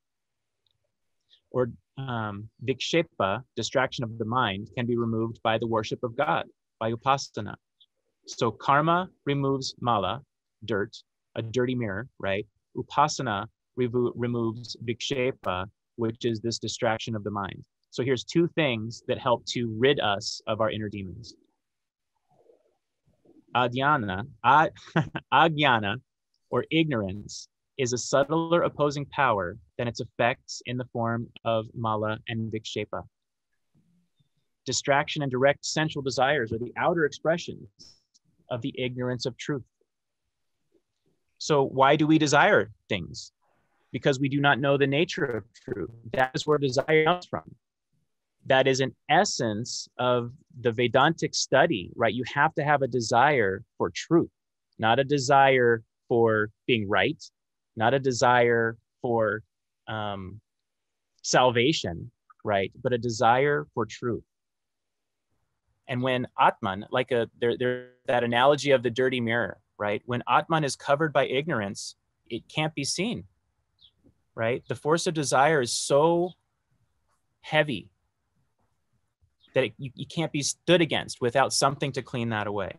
Or vikshepa, distraction of the mind, can be removed by the worship of God, by upasana. So karma removes mala, dirt, a dirty mirror, right? Upasana removes vikshepa, which is this distraction of the mind. So here's two things that help to rid us of our inner demons. Adhyana, Ajnana, or ignorance, is a subtler opposing power than its effects in the form of mala and vikshepa. Distraction and direct sensual desires are the outer expressions of the ignorance of truth. So why do we desire things? Because we do not know the nature of truth. That is where desire comes from. That is an essence of the Vedantic study, right? You have to have a desire for truth, not a desire for being right, not a desire for salvation, right? But a desire for truth. And when Atman, like that analogy of the dirty mirror, right? When Atman is covered by ignorance, it can't be seen, right? The force of desire is so heavy that you can't be stood against without something to clean that away.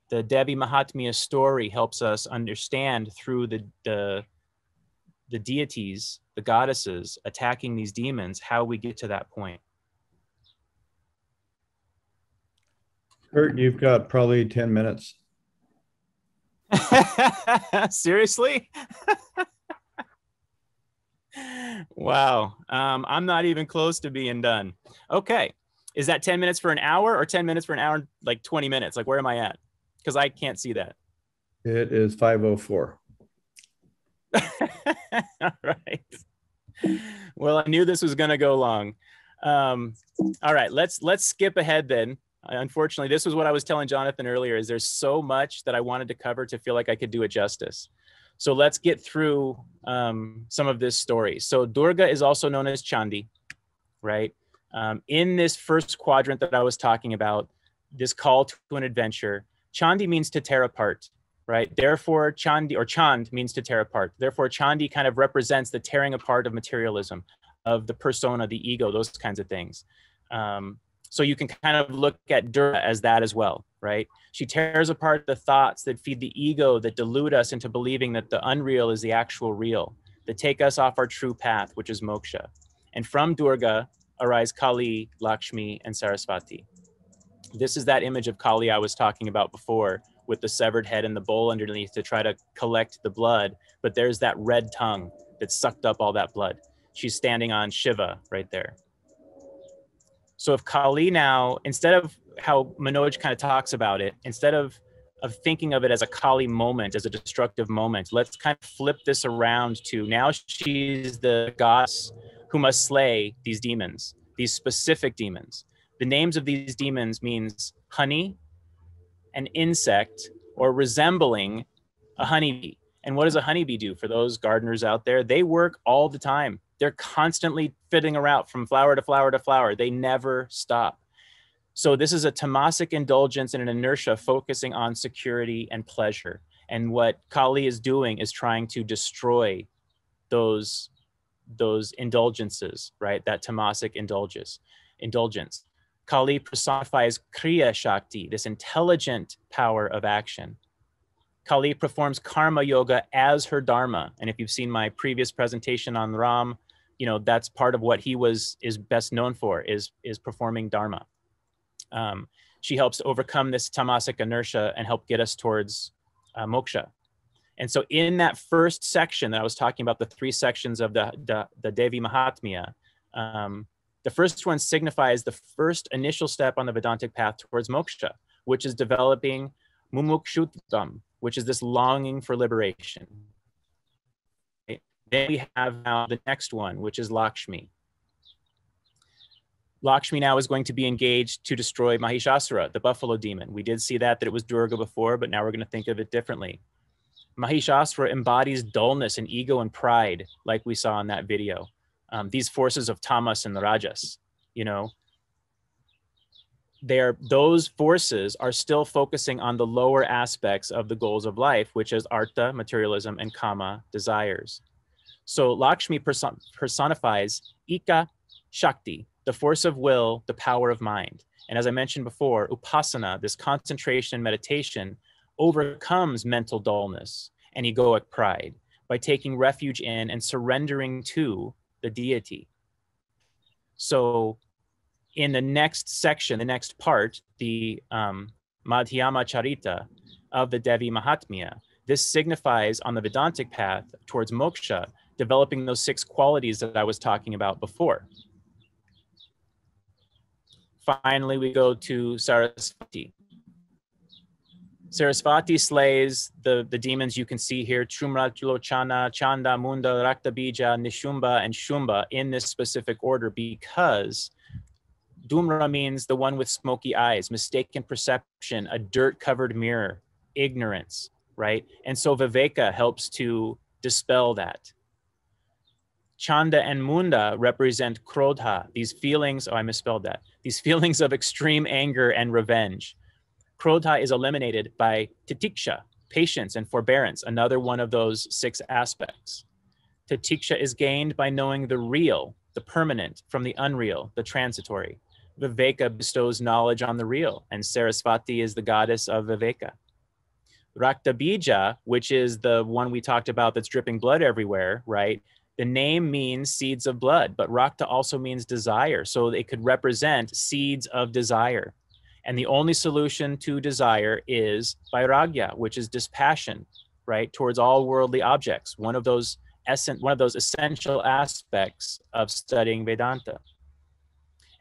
The Devi Mahatmya story helps us understand through the deities, the goddesses attacking these demons, how we get to that point. Kurt, you've got probably 10 minutes. Seriously? Wow. I'm not even close to being done. Okay. Is that 10 minutes for an hour or 10 minutes for an hour and like 20 minutes? Like, where am I at? Because I can't see that. It is 5:04. All right. Well, I knew this was going to go long. All right, let's skip ahead then. Unfortunately, this was what I was telling Jonathan earlier, is there's so much that I wanted to cover to feel like I could do it justice. So let's get through some of this story. So Durga is also known as Chandi, right? In this first quadrant that I was talking about, this call to an adventure, Chandi means to tear apart, right? Therefore, Chandi, or Chand, means to tear apart. Therefore, Chandi kind of represents the tearing apart of materialism, of the persona, the ego, those kinds of things. So you can kind of look at Durga as that as well, right? She tears apart the thoughts that feed the ego, that delude us into believing that the unreal is the actual real, that take us off our true path, which is moksha. And from Durga arise Kali, Lakshmi, and Saraswati. This is that image of Kali I was talking about before, with the severed head and the bowl underneath to try to collect the blood. But there's that red tongue that sucked up all that blood. She's standing on Shiva right there. So if Kali now, instead of how Manoj kind of talks about it, instead of thinking of it as a Kali moment, as a destructive moment, let's kind of flip this around to now she's the goddess who must slay these demons, these specific demons. The names of these demons means honey, an insect, or resembling a honeybee. And what does a honeybee do? For those gardeners out there, they work all the time. They're constantly fitting around from flower to flower to flower. They never stop. So this is a tamasic indulgence and an inertia focusing on security and pleasure. And what Kali is doing is trying to destroy those indulgences, right? That tamasic indulgence. Kali personifies Kriya Shakti, this intelligent power of action. Kali performs karma yoga as her dharma. And if you've seen my previous presentation on Ram, you know, that's part of what he is best known for, is performing dharma. She helps overcome this tamasic inertia and help get us towards moksha. And so in that first section that I was talking about, the three sections of the Devi Mahatmya, the first one signifies the first initial step on the Vedantic path towards moksha, which is developing mumukshutvam, which is this longing for liberation. Then we have now the next one, which is Lakshmi. Lakshmi now is going to be engaged to destroy Mahishasura, the buffalo demon. We did see that it was Durga before, but now we're going to think of it differently. Mahishasura embodies dullness and ego and pride, like we saw in that video. these forces of tamas and rajas, you know, those forces are still focusing on the lower aspects of the goals of life, which is artha, materialism, and kama, desires. So Lakshmi personifies Ika Shakti, the force of will, the power of mind. And as I mentioned before, upasana, this concentration meditation, overcomes mental dullness and egoic pride by taking refuge in and surrendering to the deity. So in the next section, the next part, the Madhyama Charita of the Devi Mahatmya, this signifies on the Vedantic path towards moksha, developing those 6 qualities that I was talking about before. Finally, we go to Sarasvati. Sarasvati slays the demons you can see here, Chumralochana, Chanda, Munda, Raktabija, Nishumba, and Shumba in this specific order, because Dhumra means the one with smoky eyes, mistaken perception, a dirt-covered mirror, ignorance, right? And so Viveka helps to dispel that. Chanda and Munda represent Krodha, these feelings, oh, I misspelled that, these feelings of extreme anger and revenge. Krodha is eliminated by Titiksha, patience and forbearance, another one of those 6 aspects. Titiksha is gained by knowing the real, the permanent, from the unreal, the transitory. Viveka bestows knowledge on the real, and Sarasvati is the goddess of Viveka. Raktabija, which is the one we talked about that's dripping blood everywhere, right? The name means seeds of blood, but Rakta also means desire. So it could represent seeds of desire. And the only solution to desire is vairagya, which is dispassion, right? Towards all worldly objects. One of those essential aspects of studying Vedanta.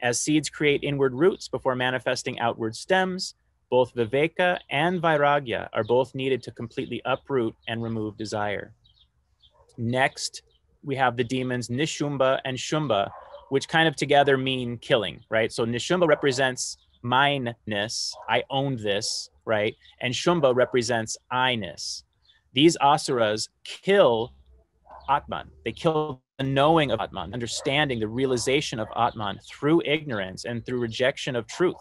As seeds create inward roots before manifesting outward stems, both viveka and vairagya are both needed to completely uproot and remove desire. Next, we have the demons Nishumba and Shumba, which kind of together mean killing, right? So Nishumba represents mineness, I own this, right? And Shumba represents I-ness. These asuras kill Atman. They kill the knowing of Atman, understanding the realization of Atman through ignorance and through rejection of truth,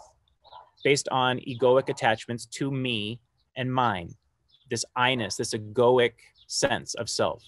based on egoic attachments to me and mine, this I-ness, this egoic sense of self.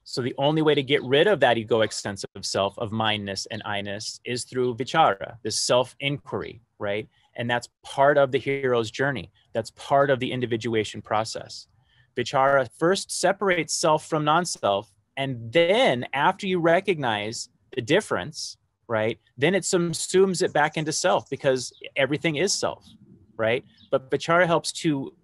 So the only way to get rid of that egoic sense of self, of mineness and I-ness, is through vichara, this self-inquiry, right? And that's part of the hero's journey. That's part of the individuation process. Vichara first separates self from non-self, and then after you recognize the difference, right, then it subsumes it back into self, because everything is self, right? But vichara helps to,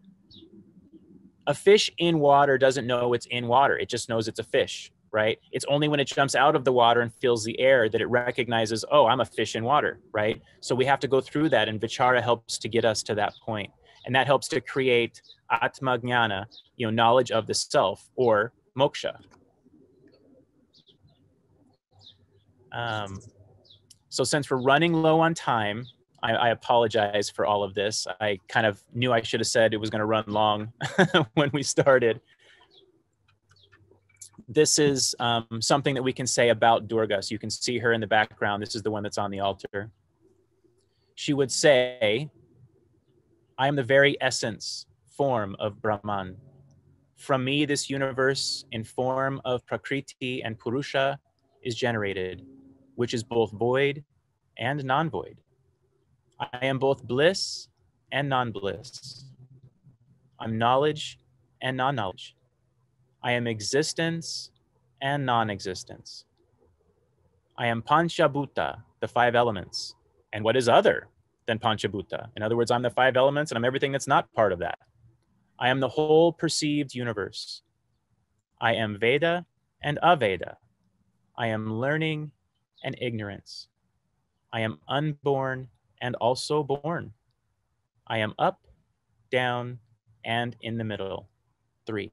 a fish in water doesn't know it's in water. It just knows it's a fish, right? It's only when it jumps out of the water and feels the air that it recognizes, oh, I'm a fish in water, right? So we have to go through that, and vichara helps to get us to that point. And that helps to create atma jnana, knowledge of the self, or moksha. So since we're running low on time, I apologize for all of this. I kind of knew I should have said it was going to run long when we started. This is something that we can say about Durga. So you can see her in the background. This is the one that's on the altar. She would say, I am the very essence, form of Brahman. From me, this universe in form of Prakriti and Purusha is generated, which is both void and non-void. I am both bliss and non-bliss. I'm knowledge and non-knowledge. I am existence and non-existence. I am Panchabhuta, the 5 elements. And what is other than Panchabhuta? In other words, I'm the 5 elements and I'm everything that's not part of that. I am the whole perceived universe. I am Veda and Aveda. I am learning and ignorance. I am unborn and also born. I am up, down, and in the middle. 3.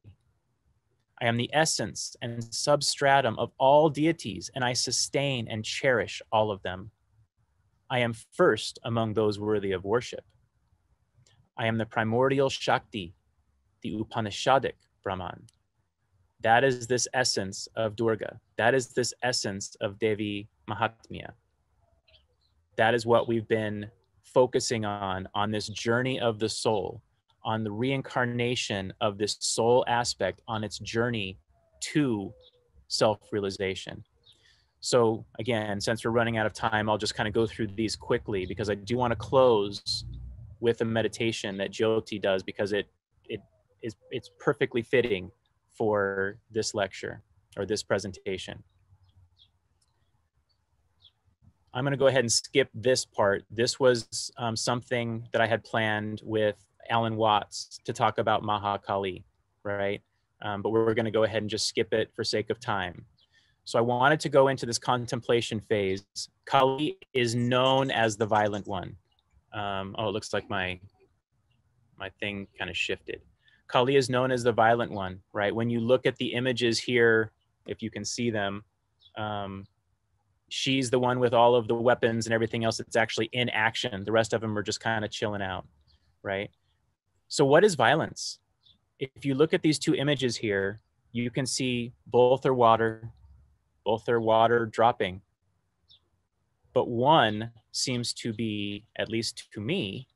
I am the essence and substratum of all deities, and I sustain and cherish all of them. I am first among those worthy of worship. I am the primordial Shakti, the Upanishadic Brahman. That is this essence of Durga. That is this essence of Devi Mahatmya. That is what we've been focusing on this journey of the soul, on the reincarnation of this soul aspect on its journey to self-realization. So again, since we're running out of time, I'll just kind of go through these quickly because I do want to close with a meditation that Jyoti does because it's perfectly fitting for this lecture or this presentation. I'm going to go ahead and skip this part. This was something that I had planned with Alan Watts to talk about Mahakali, right? But we're going to go ahead and just skip it for sake of time. So I wanted to go into this contemplation phase. Kali is known as the violent one. Oh, it looks like my thing kind of shifted. Kali is known as the violent one, right? When you look at the images here, if you can see them, she's the one with all of the weapons and everything else that's actually in action. The rest of them are just kind of chilling out, right? So what is violence? If you look at these two images here, you can see both are water dropping. But one seems to be, at least to me,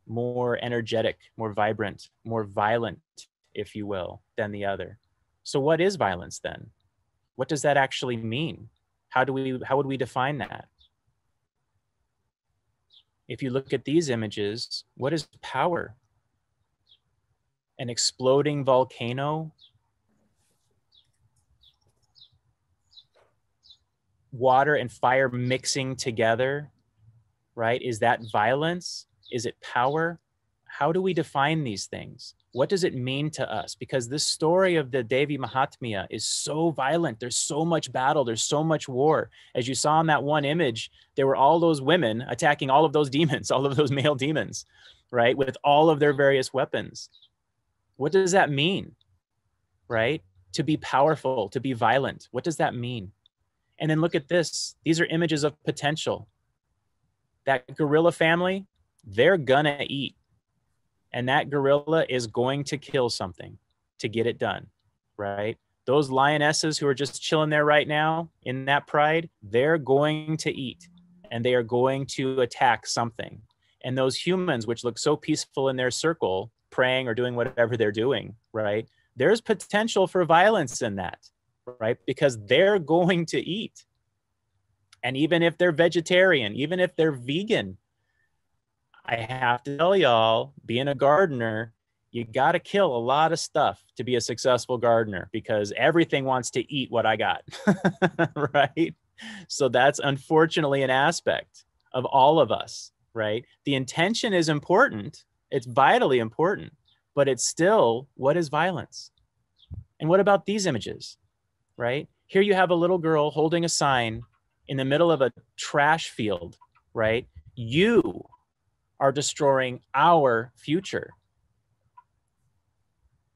more energetic, more vibrant, more violent, if you will, than the other. So what is violence then? What does that actually mean? How would we define that? If you look at these images, what is power? An exploding volcano? Water and fire mixing together, right? Is that violence? Is it power? How do we define these things? What does it mean to us? Because this story of the Devi Mahatmya is so violent. There's so much battle. There's so much war. As you saw in that one image, there were all those women attacking all of those demons, all of those male demons, right? With all of their various weapons. What does that mean, right? To be powerful, to be violent. What does that mean? And then look at this. These are images of potential. That gorilla family, they're gonna eat. And that gorilla is going to kill something to get it done, right? Those lionesses who are just chilling there right now in that pride, they're going to eat and they are going to attack something. And those humans, which look so peaceful in their circle, praying or doing whatever they're doing, right? There's potential for violence in that, right? Because they're going to eat. And even if they're vegetarian, even if they're vegan, I have to tell y'all, being a gardener, you got to kill a lot of stuff to be a successful gardener because everything wants to eat what I got, right? So that's unfortunately an aspect of all of us, right? The intention is important. It's vitally important, but it's still, what is violence? And what about these images, right? Here you have a little girl holding a sign in the middle of a trash field, right? You are destroying our future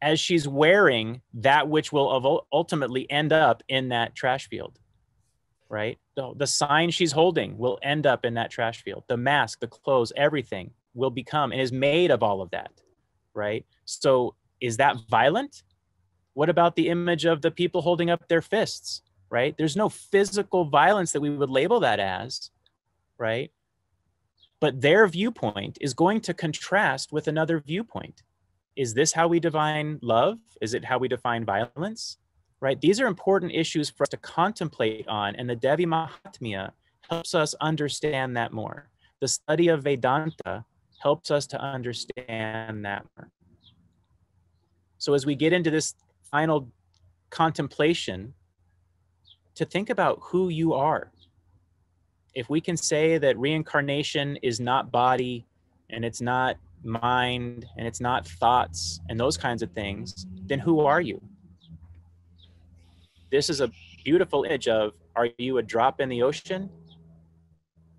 as she's wearing that which will ultimately end up in that trash field, right? The sign she's holding will end up in that trash field. The mask, the clothes, everything will become and is made of all of that, right? So is that violent? What about the image of the people holding up their fists, right? There's no physical violence that we would label that as, right? But their viewpoint is going to contrast with another viewpoint. Is this how we define love? Is it how we define violence? Right? These are important issues for us to contemplate on, and the Devi Mahatmya helps us understand that more. The study of Vedanta helps us to understand that more. So as we get into this final contemplation, to think about who you are. If we can say that reincarnation is not body and it's not mind and it's not thoughts and those kinds of things, then who are you? This is a beautiful image of, are you a drop in the ocean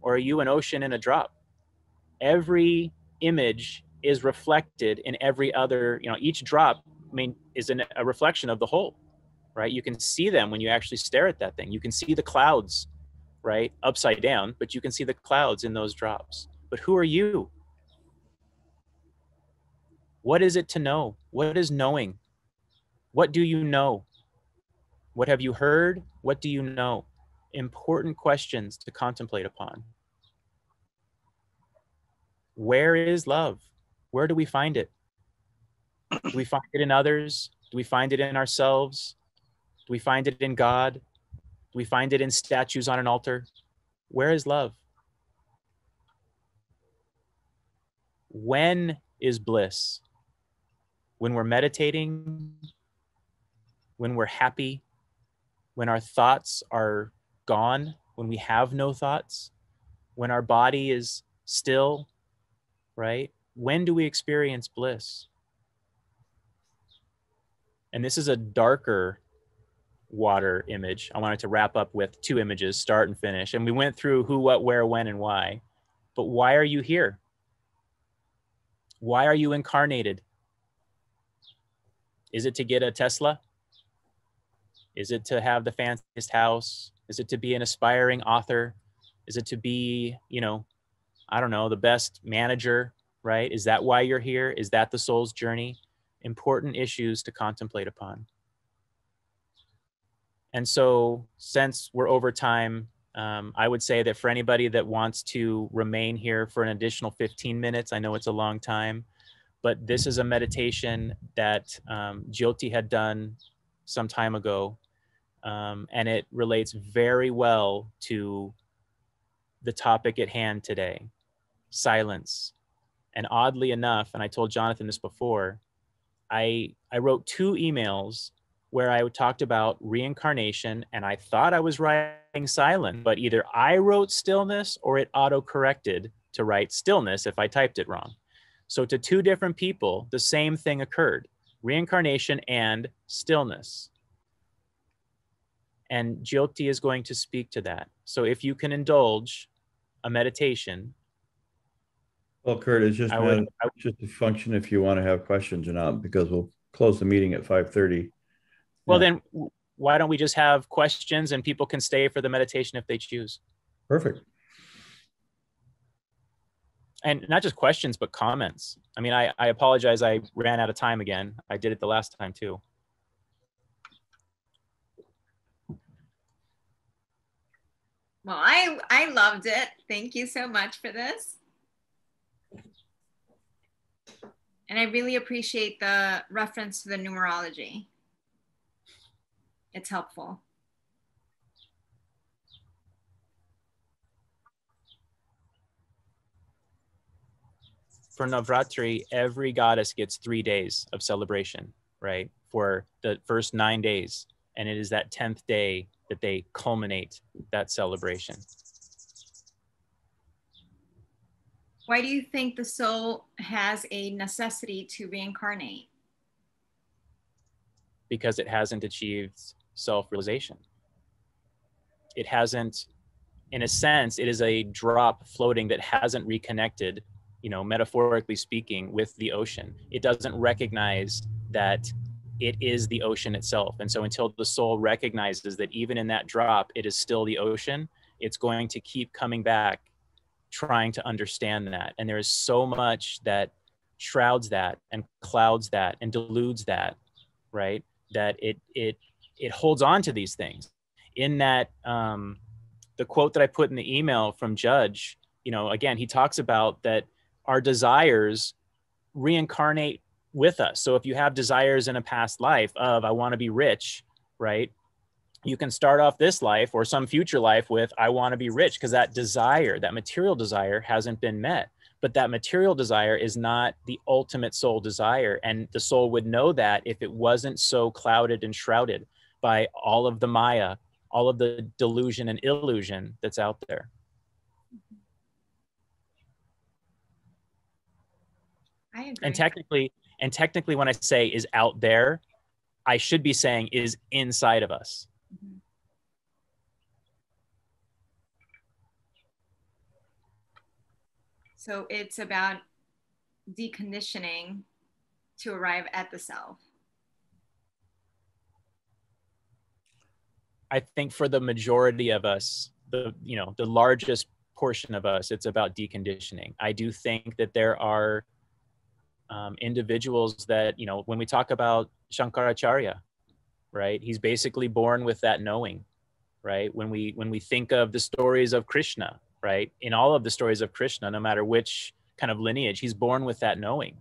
or are you an ocean in a drop? Every image is reflected in every other, each drop, is a reflection of the whole, right? You can see them when you actually stare at that thing. You can see the clouds, right? Upside down, but you can see the clouds in those drops. But who are you? What is it to know? What is knowing? What do you know? What have you heard? What do you know? Important questions to contemplate upon. Where is love? Where do we find it? Do we find it in others? Do we find it in ourselves? Do we find it in God? Do we find it in statues on an altar? Where is love? When is bliss? When we're meditating, when we're happy, when our thoughts are gone, when we have no thoughts, when our body is still, right? When do we experience bliss? And this is a darker water image. I wanted to wrap up with two images, start and finish. And we went through who, what, where, when, and why. But why are you here? Why are you incarnated? Is it to get a Tesla? Is it to have the fanciest house? Is it to be an aspiring author? Is it to be, I don't know, the best manager, right? Is that why you're here? Is that the soul's journey? Important issues to contemplate upon. And so since we're over time, I would say that for anybody that wants to remain here for an additional 15 minutes, I know it's a long time, but this is a meditation that Jyoti had done some time ago. And it relates very well to the topic at hand today, silence. And oddly enough, and I told Jonathan this before, I wrote 2 emails where I talked about reincarnation, and I thought I was writing silent, but either I wrote stillness or it auto-corrected to write stillness if I typed it wrong. So to 2 different people, the same thing occurred, reincarnation and stillness. And Jyoti is going to speak to that. So if you can indulge a meditation. Well, Kurt, it's just a function if you want to have questions or not, because we'll close the meeting at 5:30. Well, then why don't we just have questions and people can stay for the meditation if they choose? Perfect. And not just questions, but comments. I mean, I apologize. I ran out of time again. I did it the last time too. Well, I loved it. Thank you so much for this. And I really appreciate the reference to the numerology. It's helpful. For Navratri, every goddess gets 3 days of celebration, right? For the first 9 days. And it is that 10th day that they culminate that celebration. Why do you think the soul has a necessity to reincarnate? Because it hasn't achieved self-realization. It hasn't, in a sense, it is a drop floating that hasn't reconnected, metaphorically speaking, with the ocean. It doesn't recognize that it is the ocean itself. And so until the soul recognizes that even in that drop, it is still the ocean, it's going to keep coming back, trying to understand that. And there is so much that shrouds that and clouds that and deludes that, right? That it holds on to these things. In that, the quote that I put in the email from Judge, again, he talks about that our desires reincarnate with us. So if you have desires in a past life of, I want to be rich, right? You can start off this life or some future life with, I want to be rich, because that desire, that material desire hasn't been met. But that material desire is not the ultimate soul desire. And the soul would know that if it wasn't so clouded and shrouded by all of the Maya, all of the delusion and illusion that's out there. I agree. And technically when I say is out there, I should be saying is inside of us. Mm-hmm. So it's about deconditioning to arrive at the self. I think for the majority of us, the largest portion of us, it's about deconditioning. I do think that there are individuals that, when we talk about Shankaracharya, right? He's basically born with that knowing, right? When we think of the stories of Krishna, right? In all of the stories of Krishna, no matter which kind of lineage, he's born with that knowing,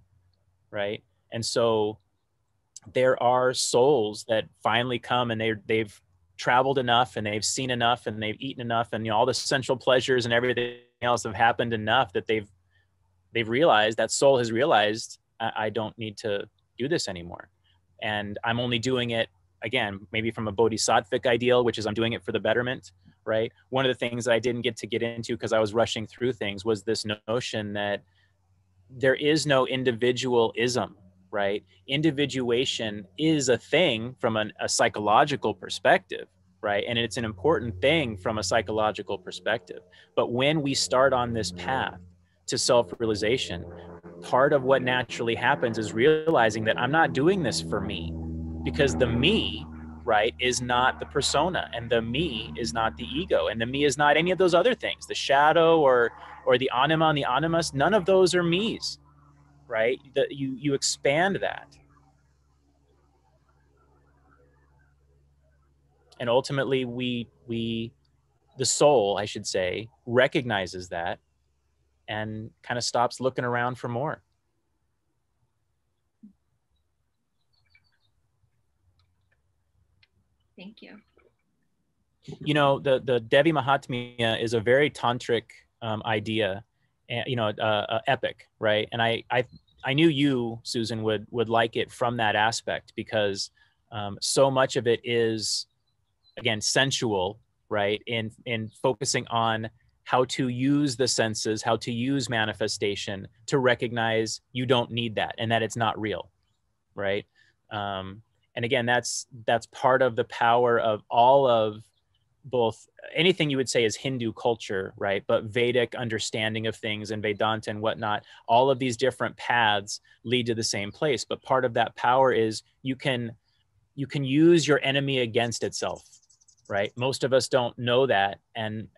right? And so there are souls that finally come and they've traveled enough and they've seen enough and they've eaten enough and all the sensual pleasures and everything else have happened enough that they've realized, that soul has realized, I don't need to do this anymore. And I'm only doing it, again, maybe from a bodhisattvic ideal, which is I'm doing it for the betterment, right? One of the things that I didn't get into because I was rushing through things was this notion that there is no individualism, right? Individuation is a thing from a psychological perspective, right? And it's an important thing from a psychological perspective. But when we start on this path to self-realization, part of what naturally happens is realizing that I'm not doing this for me, because the me, right, is not the persona, and the me is not the ego, and the me is not any of those other things, the shadow or the anima and the animus. None of those are me's, right? You expand that, and ultimately the soul, I should say, recognizes that and kind of stops looking around for more. Thank you. You know, the Devi Mahatmya is a very tantric idea, and epic, right? And I knew you, Susan, would like it from that aspect, because so much of it is, again, sensual, right? In focusing on how to use the senses, how to use manifestation to recognize you don't need that and that it's not real, right? And again, that's part of the power of all of both anything you would say is Hindu culture, right? But Vedic understanding of things and Vedanta and whatnot, all of these different paths lead to the same place. But part of that power is you can use your enemy against itself, right? Most of us don't know that and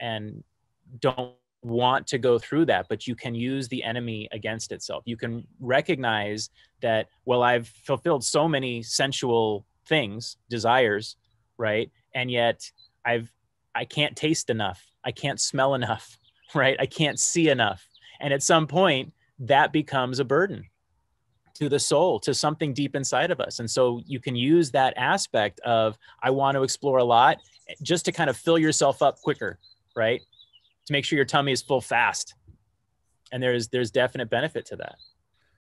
don't want to go through that, but you can use the enemy against itself. You can recognize that, well, I've fulfilled so many sensual things, desires, right? And yet I can't taste enough. I can't smell enough, right? I can't see enough. And at some point that becomes a burden to the soul, to something deep inside of us. And so you can use that aspect of, I want to explore a lot, just to kind of fill yourself up quicker, right? To make sure your tummy is full fast. And there's definite benefit to that.